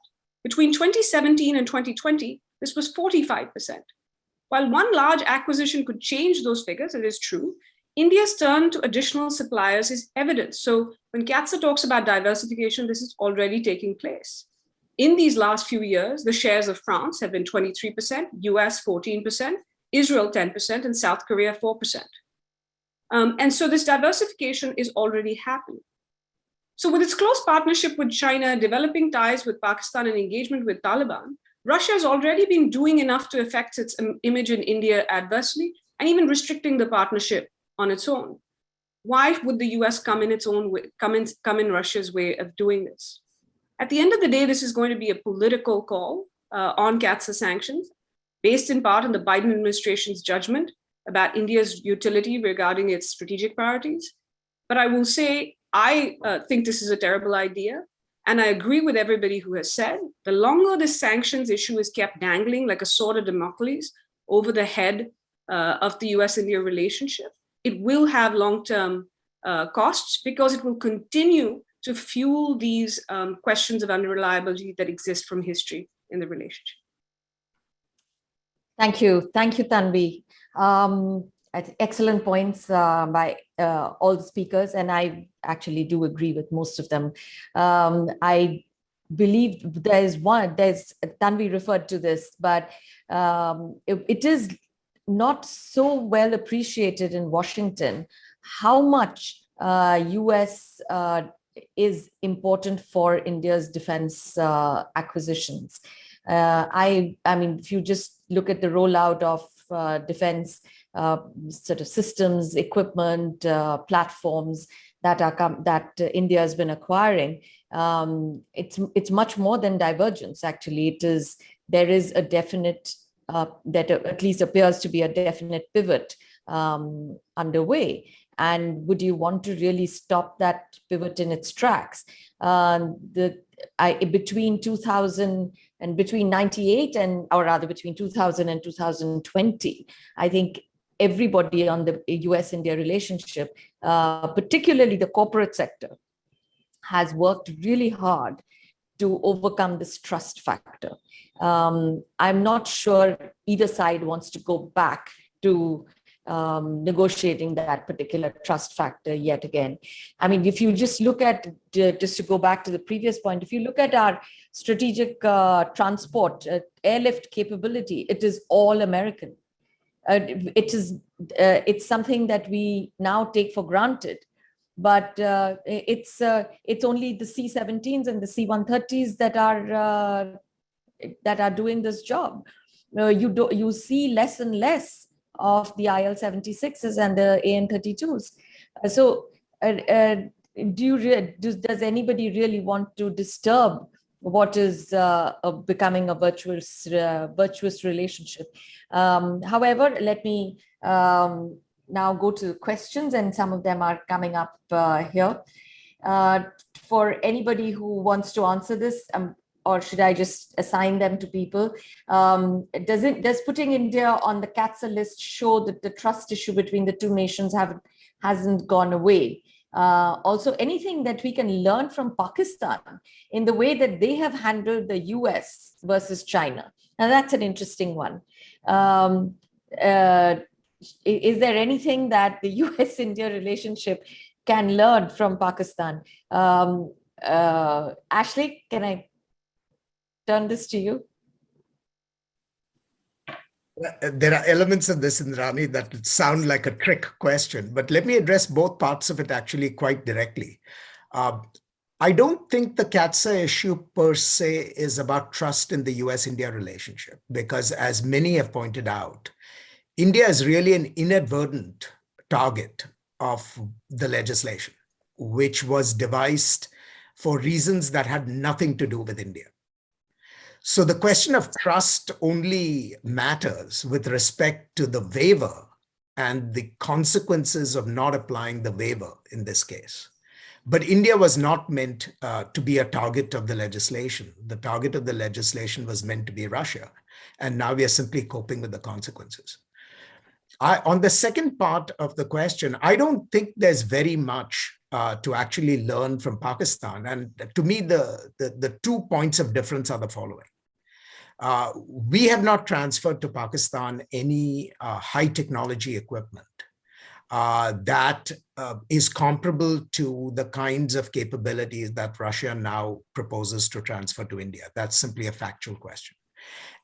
Between 2017 and 2020, this was 45%. While one large acquisition could change those figures, it is true, India's turn to additional suppliers is evident. So when CAATSA talks about diversification, this is already taking place. In these last few years, the shares of France have been 23%, US 14%, Israel 10%, and South Korea 4%. And so this diversification is already happening. So with its close partnership with China, developing ties with Pakistan and engagement with Taliban, Russia has already been doing enough to affect its image in India adversely and even restricting the partnership on its own. Why would the US come in its own way, come in Russia's way of doing this? At the end of the day, this is going to be a political call on CAATSA sanctions, based in part on the Biden administration's judgment about India's utility regarding its strategic priorities. But I will say, I think this is a terrible idea. And I agree with everybody who has said, the longer this sanctions issue is kept dangling like a sword of Damocles over the head of the US-India relationship, it will have long-term costs because it will continue to fuel these questions of unreliability that exist from history in the relationship. Thank you, Tanvi. Excellent points by all the speakers, and I actually do agree with most of them. I believe Tanvi referred to this, but it is not so well appreciated in Washington how much US is important for India's defense acquisitions. I mean, if you just look at the rollout of defense sort of systems, equipment, platforms that India has been acquiring, it's much more than divergence. Actually, there is a definite that at least appears to be a definite pivot underway. And would you want to really stop that pivot in its tracks? Between 2000 and between 98 and, or rather between 2000 and 2020, I think everybody on the US-India relationship, particularly the corporate sector, has worked really hard to overcome this trust factor. I'm not sure either side wants to go back to negotiating that particular trust factor yet again. I mean, if you just look at, just to go back to the previous point, if you look at our strategic transport airlift capability, it is all American. It's something that we now take for granted, but it's only the C-17s and the C-130s that are doing this job. You see less and less of the IL-76s and the AN-32s. So does anybody really want to disturb what is becoming a virtuous relationship? However, let me now go to questions, and some of them are coming up here. For anybody who wants to answer this, or should I just assign them to people? Does putting India on the CAATSA list show that the trust issue between the two nations hasn't gone away? Also, anything that we can learn from Pakistan in the way that they have handled the US versus China? Now, that's an interesting one. Is there anything that the US-India relationship can learn from Pakistan? Ashley, can I turn this to you? There are elements of this, Indrani, that sound like a trick question, but let me address both parts of it actually quite directly. I don't think the CAATSA issue per se is about trust in the US-India relationship, because as many have pointed out, India is really an inadvertent target of the legislation, which was devised for reasons that had nothing to do with India. So the question of trust only matters with respect to the waiver and the consequences of not applying the waiver in this case. But India was not meant to be a target of the legislation. The target of the legislation was meant to be Russia. And now we are simply coping with the consequences. On the second part of the question, I don't think there's very much to actually learn from Pakistan. And to me, the 2 points of difference are the following. We have not transferred to Pakistan any high technology equipment that is comparable to the kinds of capabilities that Russia now proposes to transfer to India. That's simply a factual question.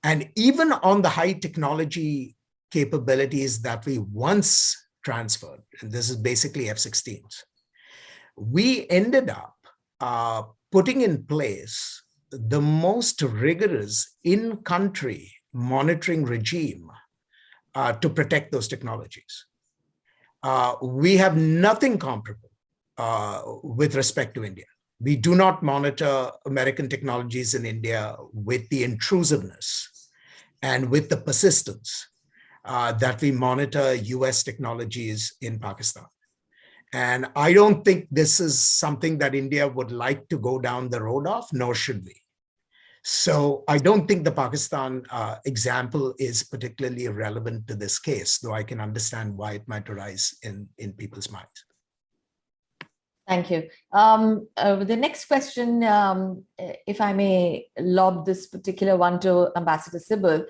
And even on the high technology capabilities that we once transferred, and this is basically F-16s, we ended up putting in place the most rigorous in-country monitoring regime to protect those technologies. We have nothing comparable with respect to India. We do not monitor American technologies in India with the intrusiveness and with the persistence that we monitor US technologies in Pakistan. And I don't think this is something that India would like to go down the road of, nor should we. So I don't think the Pakistan example is particularly relevant to this case, though I can understand why it might arise in people's minds. Thank you. The next question, if I may lob this particular one to Ambassador Sibal,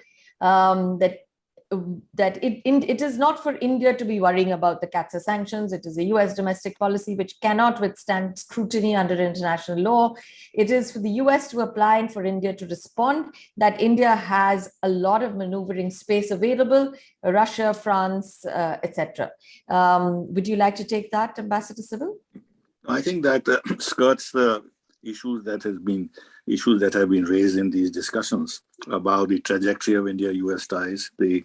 that it is not for India to be worrying about the CAATSA sanctions. It is a US domestic policy which cannot withstand scrutiny under international law. It is for the US to apply and for India to respond, that India has a lot of maneuvering space available, Russia, France, etc. Would you like to take that, Ambassador Sibal? I think that skirts the issues that have been raised in these discussions about the trajectory of India-US ties, the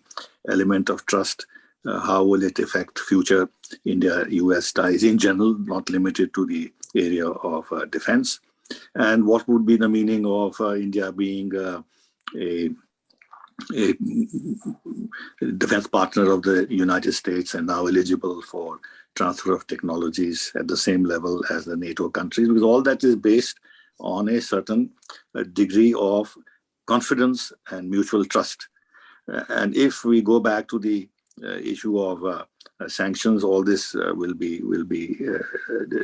element of trust, how will it affect future India-US ties in general, not limited to the area of defense, and what would be the meaning of India being a defense partner of the United States and now eligible for transfer of technologies at the same level as the NATO countries, because all that is based on a certain degree of confidence and mutual trust. And if we go back to the issue of sanctions, all this will be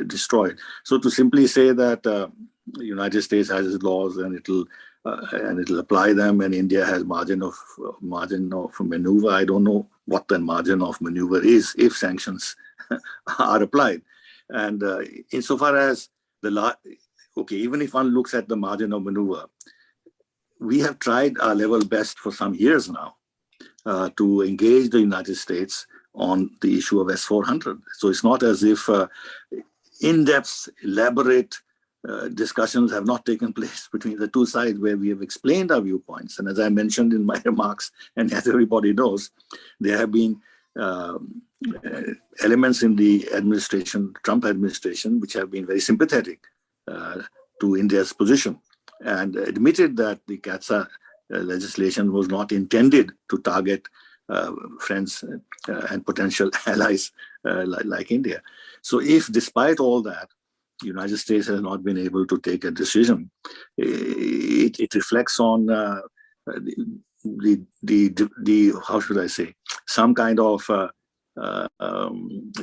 destroyed. So to simply say that the United States has its laws and it'll apply them, and India has margin of maneuver, I don't know what the margin of maneuver is if sanctions are applied. And insofar as even if one looks at the margin of maneuver, we have tried our level best for some years now to engage the United States on the issue of S-400. So it's not as if in-depth, elaborate discussions have not taken place between the two sides where we have explained our viewpoints. And as I mentioned in my remarks, and as everybody knows, there have been elements in the Trump administration, which have been very sympathetic to India's position and admitted that the CAATSA legislation was not intended to target friends and potential allies like India. So if despite all that, the United States has not been able to take a decision, it reflects on the how should I say, some kind of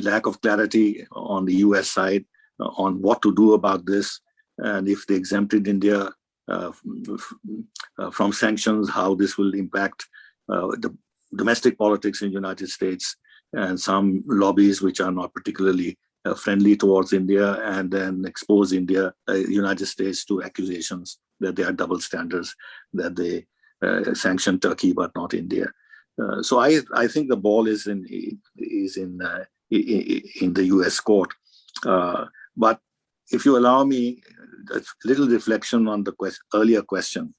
lack of clarity on the US side on what to do about this. And if they exempted India from sanctions, how this will impact the domestic politics in the United States and some lobbies which are not particularly friendly towards India, and then expose United States to accusations that they are double standards, that they sanction Turkey but not India. So I think the ball is in the U.S. court. But if you allow me a little reflection on the earlier question,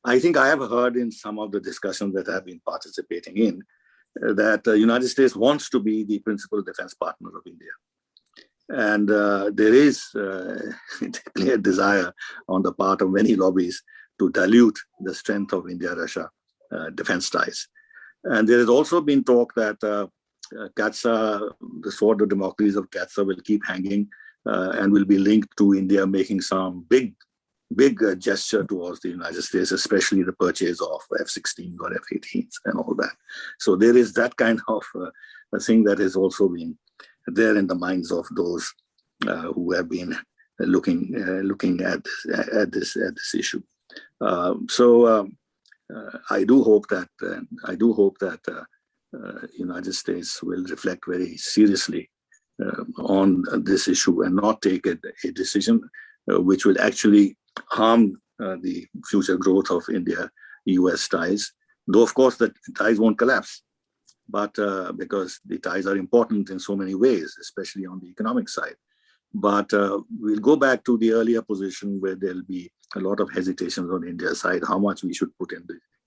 I think I have heard in some of the discussions that I've been participating in that the United States wants to be the principal defense partner of India. And there is a clear desire on the part of many lobbies to dilute the strength of India-Russia defense ties. And there has also been talk that CAATSA, the sword of democracies of CAATSA, will keep hanging and will be linked to India making some big gesture towards the United States, especially the purchase of F-16 or F-18s and all that. So there is that kind of a thing that has also been there in the minds of those who have been looking at this issue. I do hope that United States will reflect very seriously on this issue and not take a decision which will actually harm the future growth of India-US ties. Though of course the ties won't collapse, but because the ties are important in so many ways, especially on the economic side. But we'll go back to the earlier position where there'll be a lot of hesitations on India's side, how much we should put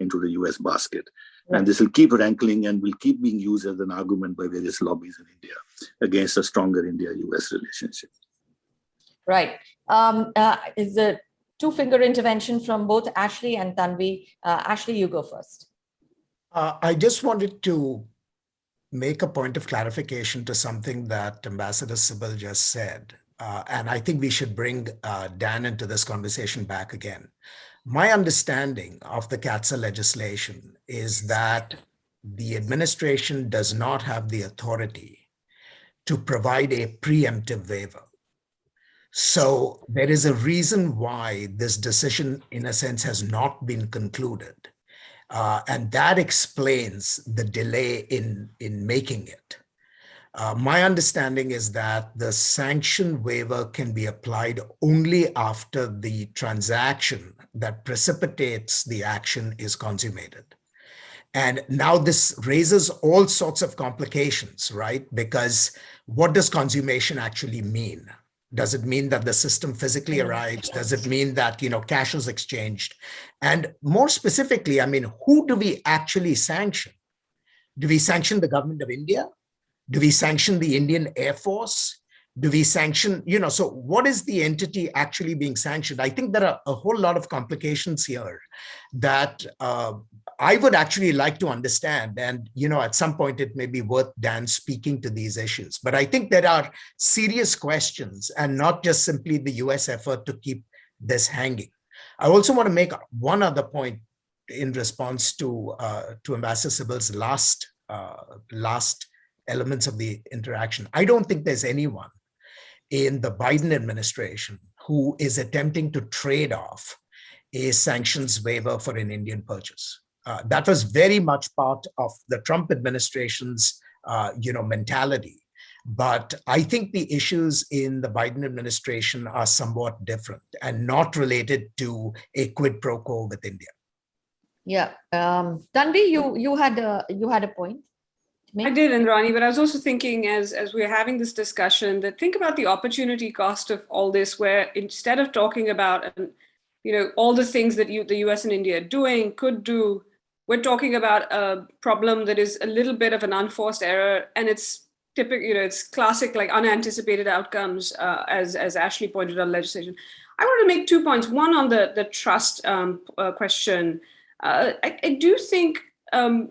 into the US basket. Right. And this will keep rankling and will keep being used as an argument by various lobbies in India against a stronger India-US relationship. Right. Is a two-finger intervention from both Ashley and Tanvi. Ashley, you go first. I just wanted to make a point of clarification to something that Ambassador Sibal just said. And I think we should bring Dan into this conversation back again. My understanding of the CAATSA legislation is that the administration does not have the authority to provide a preemptive waiver. So there is a reason why this decision, in a sense, has not been concluded. And that explains the delay in making it. My understanding is that the sanction waiver can be applied only after the transaction that precipitates the action is consummated. And now this raises all sorts of complications, right? Because what does consummation actually mean? Does it mean that the system physically arrives? Does it mean that, cash is exchanged? And more specifically, who do we actually sanction? Do we sanction the government of India? Do we sanction the Indian Air Force? Do we sanction, so what is the entity actually being sanctioned? I think there are a whole lot of complications here that I would actually like to understand. And, at some point it may be worth Dan speaking to these issues. But I think there are serious questions and not just simply the US effort to keep this hanging. I also want to make one other point in response to Ambassador Sibal's last elements of the interaction. I don't think there's anyone in the Biden administration who is attempting to trade off a sanctions waiver for an Indian purchase. That was very much part of the Trump administration's, mentality. But I think the issues in the Biden administration are somewhat different and not related to a quid pro quo with India. Yeah, Tanvi, you had a point. I did, Indrani, but I was also thinking as we're having this discussion that think about the opportunity cost of all this, where instead of talking about, all the things that the US and India are doing, could do, we're talking about a problem that is a little bit of an unforced error, and it's typical, it's classic, like unanticipated outcomes, as Ashley pointed out, legislation. I want to make 2 points. One on the trust question. I do think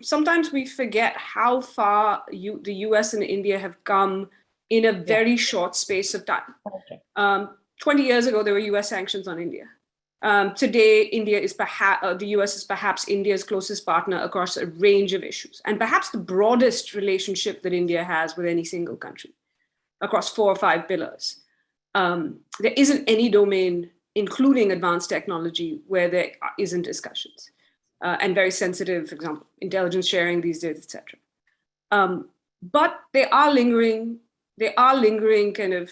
sometimes we forget how far the US and India have come in a very short space of time. Okay. 20 years ago, there were US sanctions on India. Today, the US is perhaps India's closest partner across a range of issues, and perhaps the broadest relationship that India has with any single country across 4 or 5 pillars. There isn't any domain, including advanced technology, where there isn't discussions, and very sensitive, for example, intelligence sharing these days, etc. But there are lingering kind of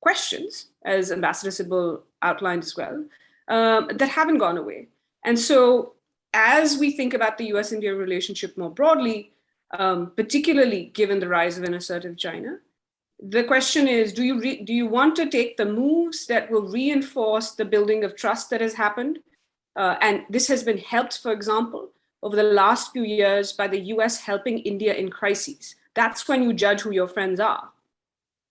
questions, as Ambassador Sibal outlined as well, that haven't gone away. And so as we think about the US-India relationship more broadly, particularly given the rise of an assertive China, the question is, do you want to take the moves that will reinforce the building of trust that has happened? And this has been helped, for example, over the last few years by the US helping India in crises. That's when you judge who your friends are.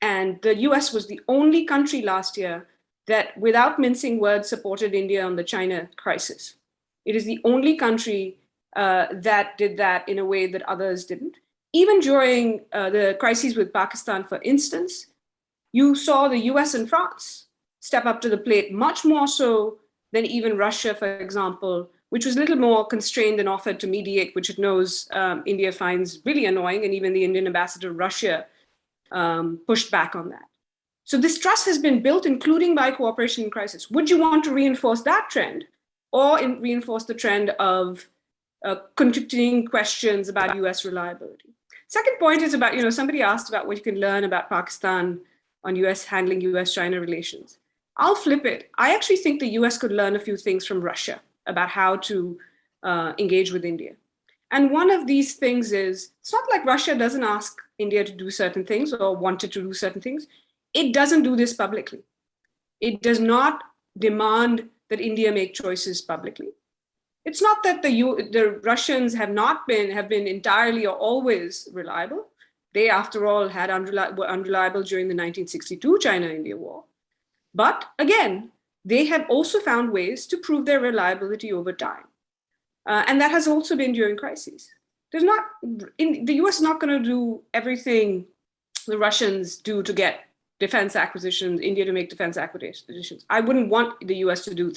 And the US was the only country last year that, without mincing words, supported India on the China crisis. It is the only country that did that in a way that others didn't. Even during the crises with Pakistan, for instance, you saw the US and France step up to the plate much more so than even Russia, for example, which was a little more constrained and offered to mediate, which it knows India finds really annoying, and even the Indian ambassador to Russia pushed back on that. So this trust has been built, including by cooperation in crisis. Would you want to reinforce that trend, or reinforce the trend of continuing questions about US reliability? Second point is about, somebody asked about what you can learn about Pakistan on handling US-China relations. I'll flip it. I actually think the US could learn a few things from Russia about how to engage with India. And one of these things is, it's not like Russia doesn't ask India to do certain things or wanted to do certain things. It doesn't do this publicly. It does not demand that India make choices publicly. It's not that the Russians have been entirely or always reliable. They, after all, were unreliable during the 1962 China-India war. But again, they have also found ways to prove their reliability over time. And that has also been during crises. The US is not going to do everything the Russians do to get defense acquisitions, India to make defense acquisitions. I wouldn't want the US to do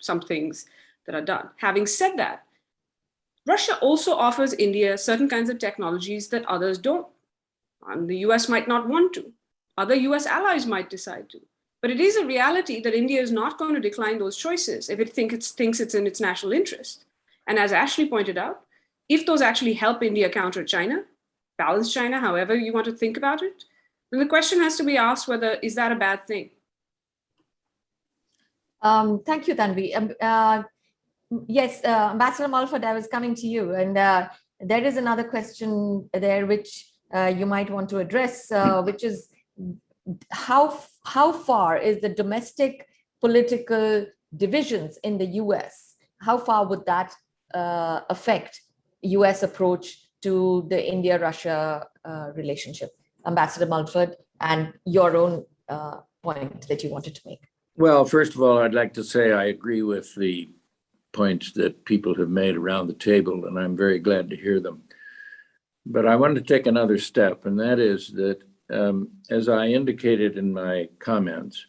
some things that are done. Having said that, Russia also offers India certain kinds of technologies that others don't. And the US might not want to. Other US allies might decide to. But it is a reality that India is not going to decline those choices if it thinks it's in its national interest. And as Ashley pointed out, if those actually help India counter China, balance China, however you want to think about it, then the question has to be asked whether, is that a bad thing? Thank you, Tanvi. Yes, Ambassador Mulford, I was coming to you. And there is another question there which you might want to address, which is how far is the domestic political divisions in the US, how far would that affect US approach to the India-Russia relationship? Ambassador Mulford, and your own point that you wanted to make. Well, first of all, I'd like to say I agree with the points that people have made around the table, and I'm very glad to hear them. But I wanted to take another step, and that is that, as I indicated in my comments,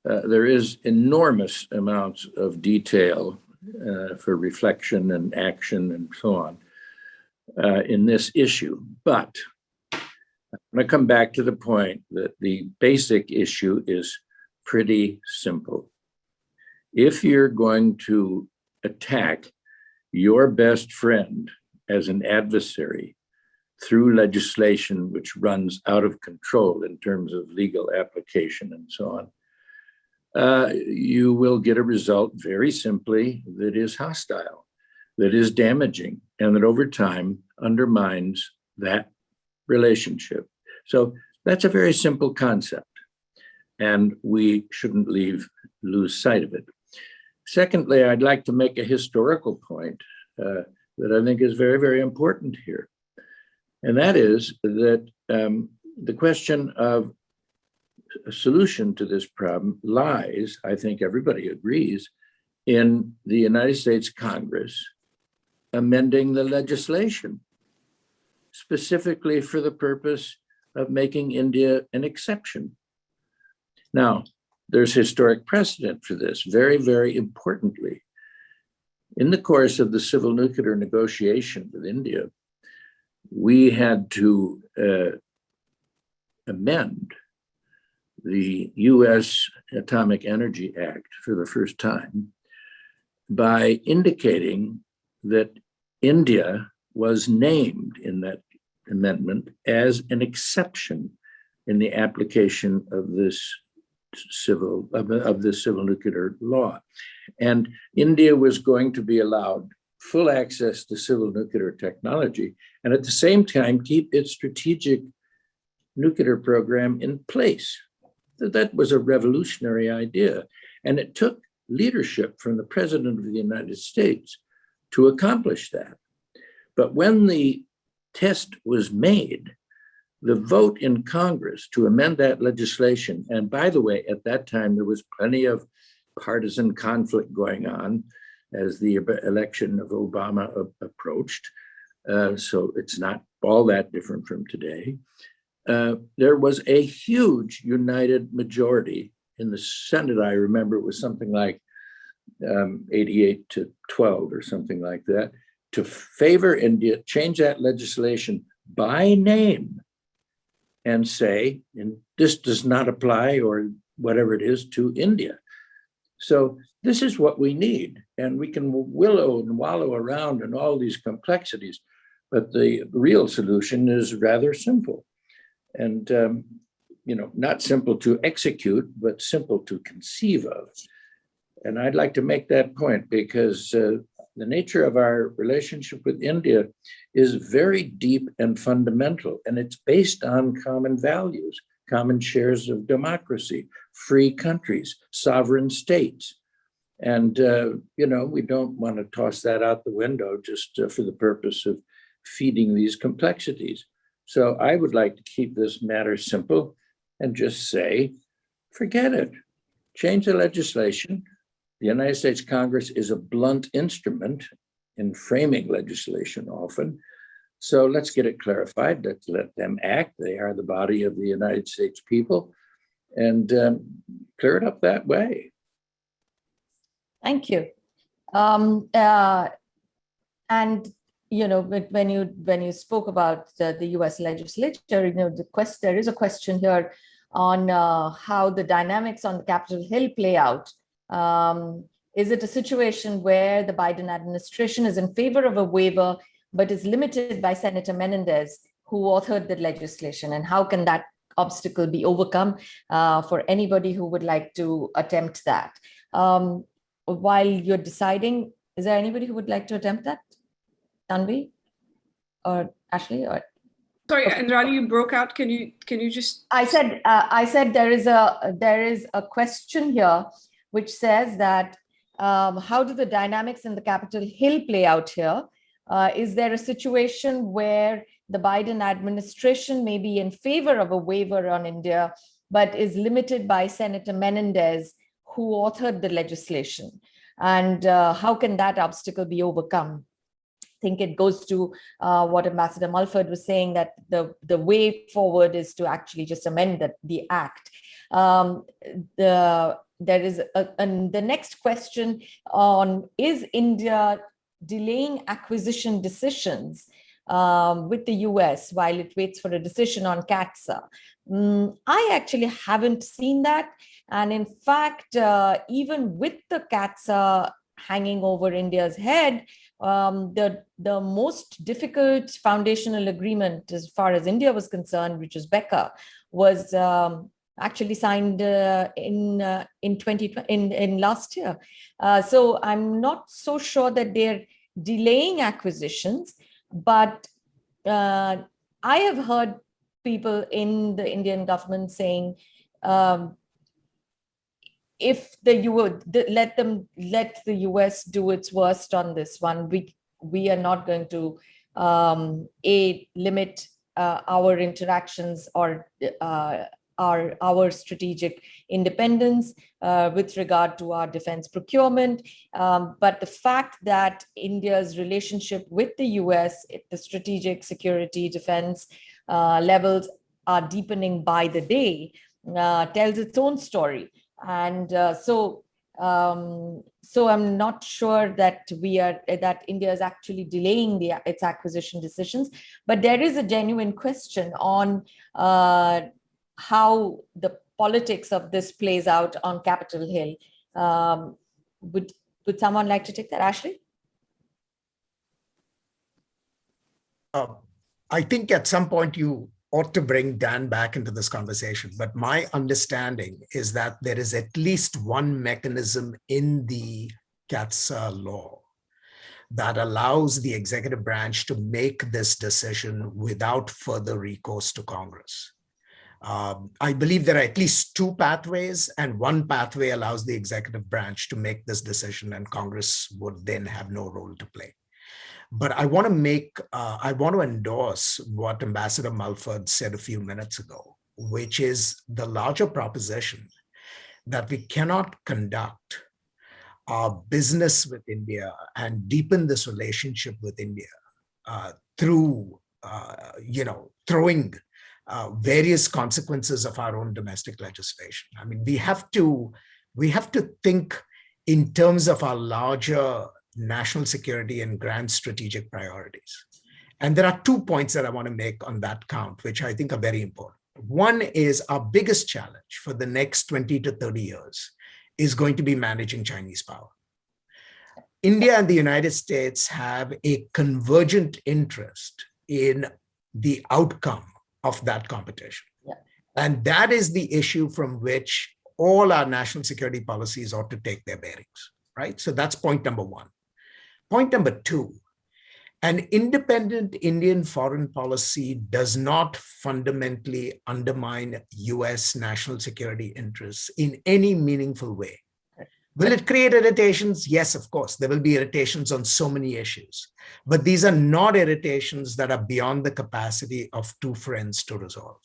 there is enormous amounts of detail for reflection and action and so on in this issue. But I'm going to come back to the point that the basic issue is pretty simple. If you're going to attack your best friend as an adversary through legislation which runs out of control in terms of legal application and so on, you will get a result very simply that is hostile, that is damaging, and that over time undermines that relationship. So that's a very simple concept, and we shouldn't lose sight of it. Secondly, I'd like to make a historical point that I think is very, very important here. And that is that the question of a solution to this problem lies, I think everybody agrees, in the United States Congress amending the legislation, specifically for the purpose of making India an exception. Now, there's historic precedent for this, very, very importantly. In the course of the civil nuclear negotiation with India, we had to amend the U.S. Atomic Energy Act for the first time by indicating that India was named in that amendment as an exception in the application of this civil nuclear law. And India was going to be allowed full access to civil nuclear technology, and at the same time keep its strategic nuclear program in place. That was a revolutionary idea, and it took leadership from the President of the United States to accomplish that. But when the test was made, the vote in Congress to amend that legislation, and by the way, at that time, there was plenty of partisan conflict going on as the election of Obama approached. So it's not all that different from today. There was a huge united majority in the Senate. I remember it was something like 88 to 12 or something like that, to favor India, change that legislation by name and say, and this does not apply or whatever it is to India. So this is what we need. And we can willow and wallow around in all these complexities, but the real solution is rather simple. And, not simple to execute, but simple to conceive of. And I'd like to make that point because the nature of our relationship with India is very deep and fundamental, and it's based on common values, common shares of democracy, free countries, sovereign states. And, we don't want to toss that out the window just for the purpose of feeding these complexities. So I would like to keep this matter simple and just say, forget it. Change the legislation. The United States Congress is a blunt instrument in framing legislation often. So let's get it clarified. Let's let them act. They are the body of the United States people, and clear it up that way. Thank you. And when you spoke about the U.S. legislature, there is a question here on how the dynamics on Capitol Hill play out. Is it a situation where the Biden administration is in favor of a waiver, but is limited by Senator Menendez, who authored the legislation? And how can that obstacle be overcome for anybody who would like to attempt that? While you're deciding, is there anybody who would like to attempt that? Tanvi or Ashley? Or sorry, Indrani, you broke out. Can you just? I said there is a question here which says that how do the dynamics in the Capitol Hill play out here? Is there a situation where the Biden administration may be in favor of a waiver on India, but is limited by Senator Menendez, who authored the legislation? And how can that obstacle be overcome? I think it goes to what Ambassador Mulford was saying, that the way forward is to actually just amend the act. There is the next question on, is India delaying acquisition decisions with the US while it waits for a decision on CAATSA? I actually haven't seen that. And in fact, even with the CAATSA hanging over India's head, the most difficult foundational agreement as far as India was concerned, which was BECA, was actually signed in last year. So I'm not so sure that they're delaying acquisitions, but I have heard people in the Indian government saying, if let the US do its worst on this one, we are not going to limit our interactions or our strategic independence with regard to our defense procurement. But the fact that India's relationship with the US, the strategic security defense levels are deepening by the day tells its own story. And so I'm not sure that India is actually delaying its acquisition decisions, but there is a genuine question on how the politics of this plays out on Capitol Hill. Would someone like to take that, Ashley? I think at some point you ought to bring Dan back into this conversation, but my understanding is that there is at least one mechanism in the CAATSA law that allows the executive branch to make this decision without further recourse to Congress. I believe there are at least two pathways, and one pathway allows the executive branch to make this decision, and Congress would then have no role to play. But I want to endorse what Ambassador Mulford said a few minutes ago, which is the larger proposition that we cannot conduct our business with India and deepen this relationship with India through, throwing various consequences of our own domestic legislation. I mean, we have to think in terms of our larger national security and grand strategic priorities. And there are 2 points that I want to make on that count, which I think are very important. One is our biggest challenge for the next 20 to 30 years is going to be managing Chinese power. India and the United States have a convergent interest in the outcome of that competition. Yeah. And that is the issue from which all our national security policies ought to take their bearings, right? So that's point number one. Point number two, an independent Indian foreign policy does not fundamentally undermine US national security interests in any meaningful way. Will it create irritations? Yes, of course. There will be irritations on so many issues, but these are not irritations that are beyond the capacity of two friends to resolve.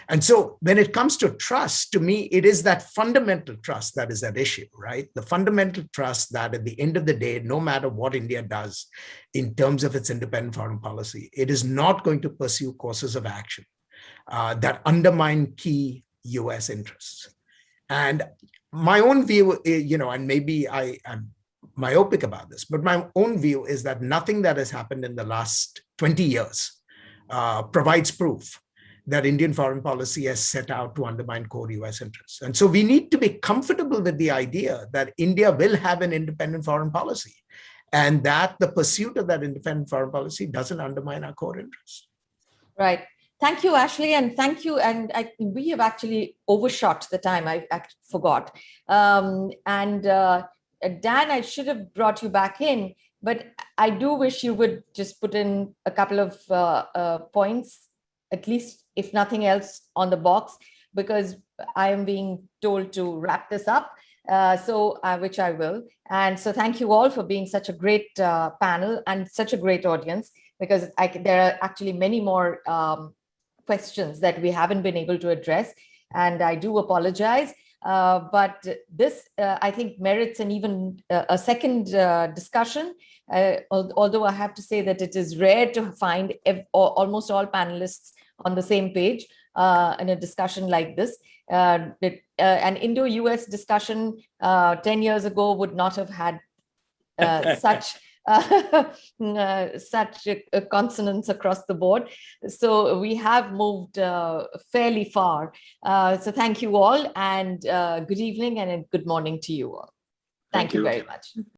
And so when it comes to trust, to me, it is that fundamental trust that is at issue, right? The fundamental trust that at the end of the day, no matter what India does in terms of its independent foreign policy, it is not going to pursue courses of action that undermine key US interests. And my own view, and maybe I'm myopic about this, but my own view is that nothing that has happened in the last 20 years provides proof that Indian foreign policy has set out to undermine core US interests. And so we need to be comfortable with the idea that India will have an independent foreign policy and that the pursuit of that independent foreign policy doesn't undermine our core interests. Right. Thank you, Ashley, and thank you. And we have actually overshot the time. I forgot. Dan, I should have brought you back in, but I do wish you would just put in a couple of points, at least if nothing else, on the box, because I am being told to wrap this up, which I will. And so thank you all for being such a great panel and such a great audience, because there are actually many more questions that we haven't been able to address, and I do apologize. But this, I think, merits an even a second discussion, although I have to say that it is rare to find almost all panelists on the same page in a discussion like this. An Indo-US discussion 10 years ago would not have had such consonance across the board. So we have moved fairly far. So thank you all, and good evening and good morning to you all. Thank you very much.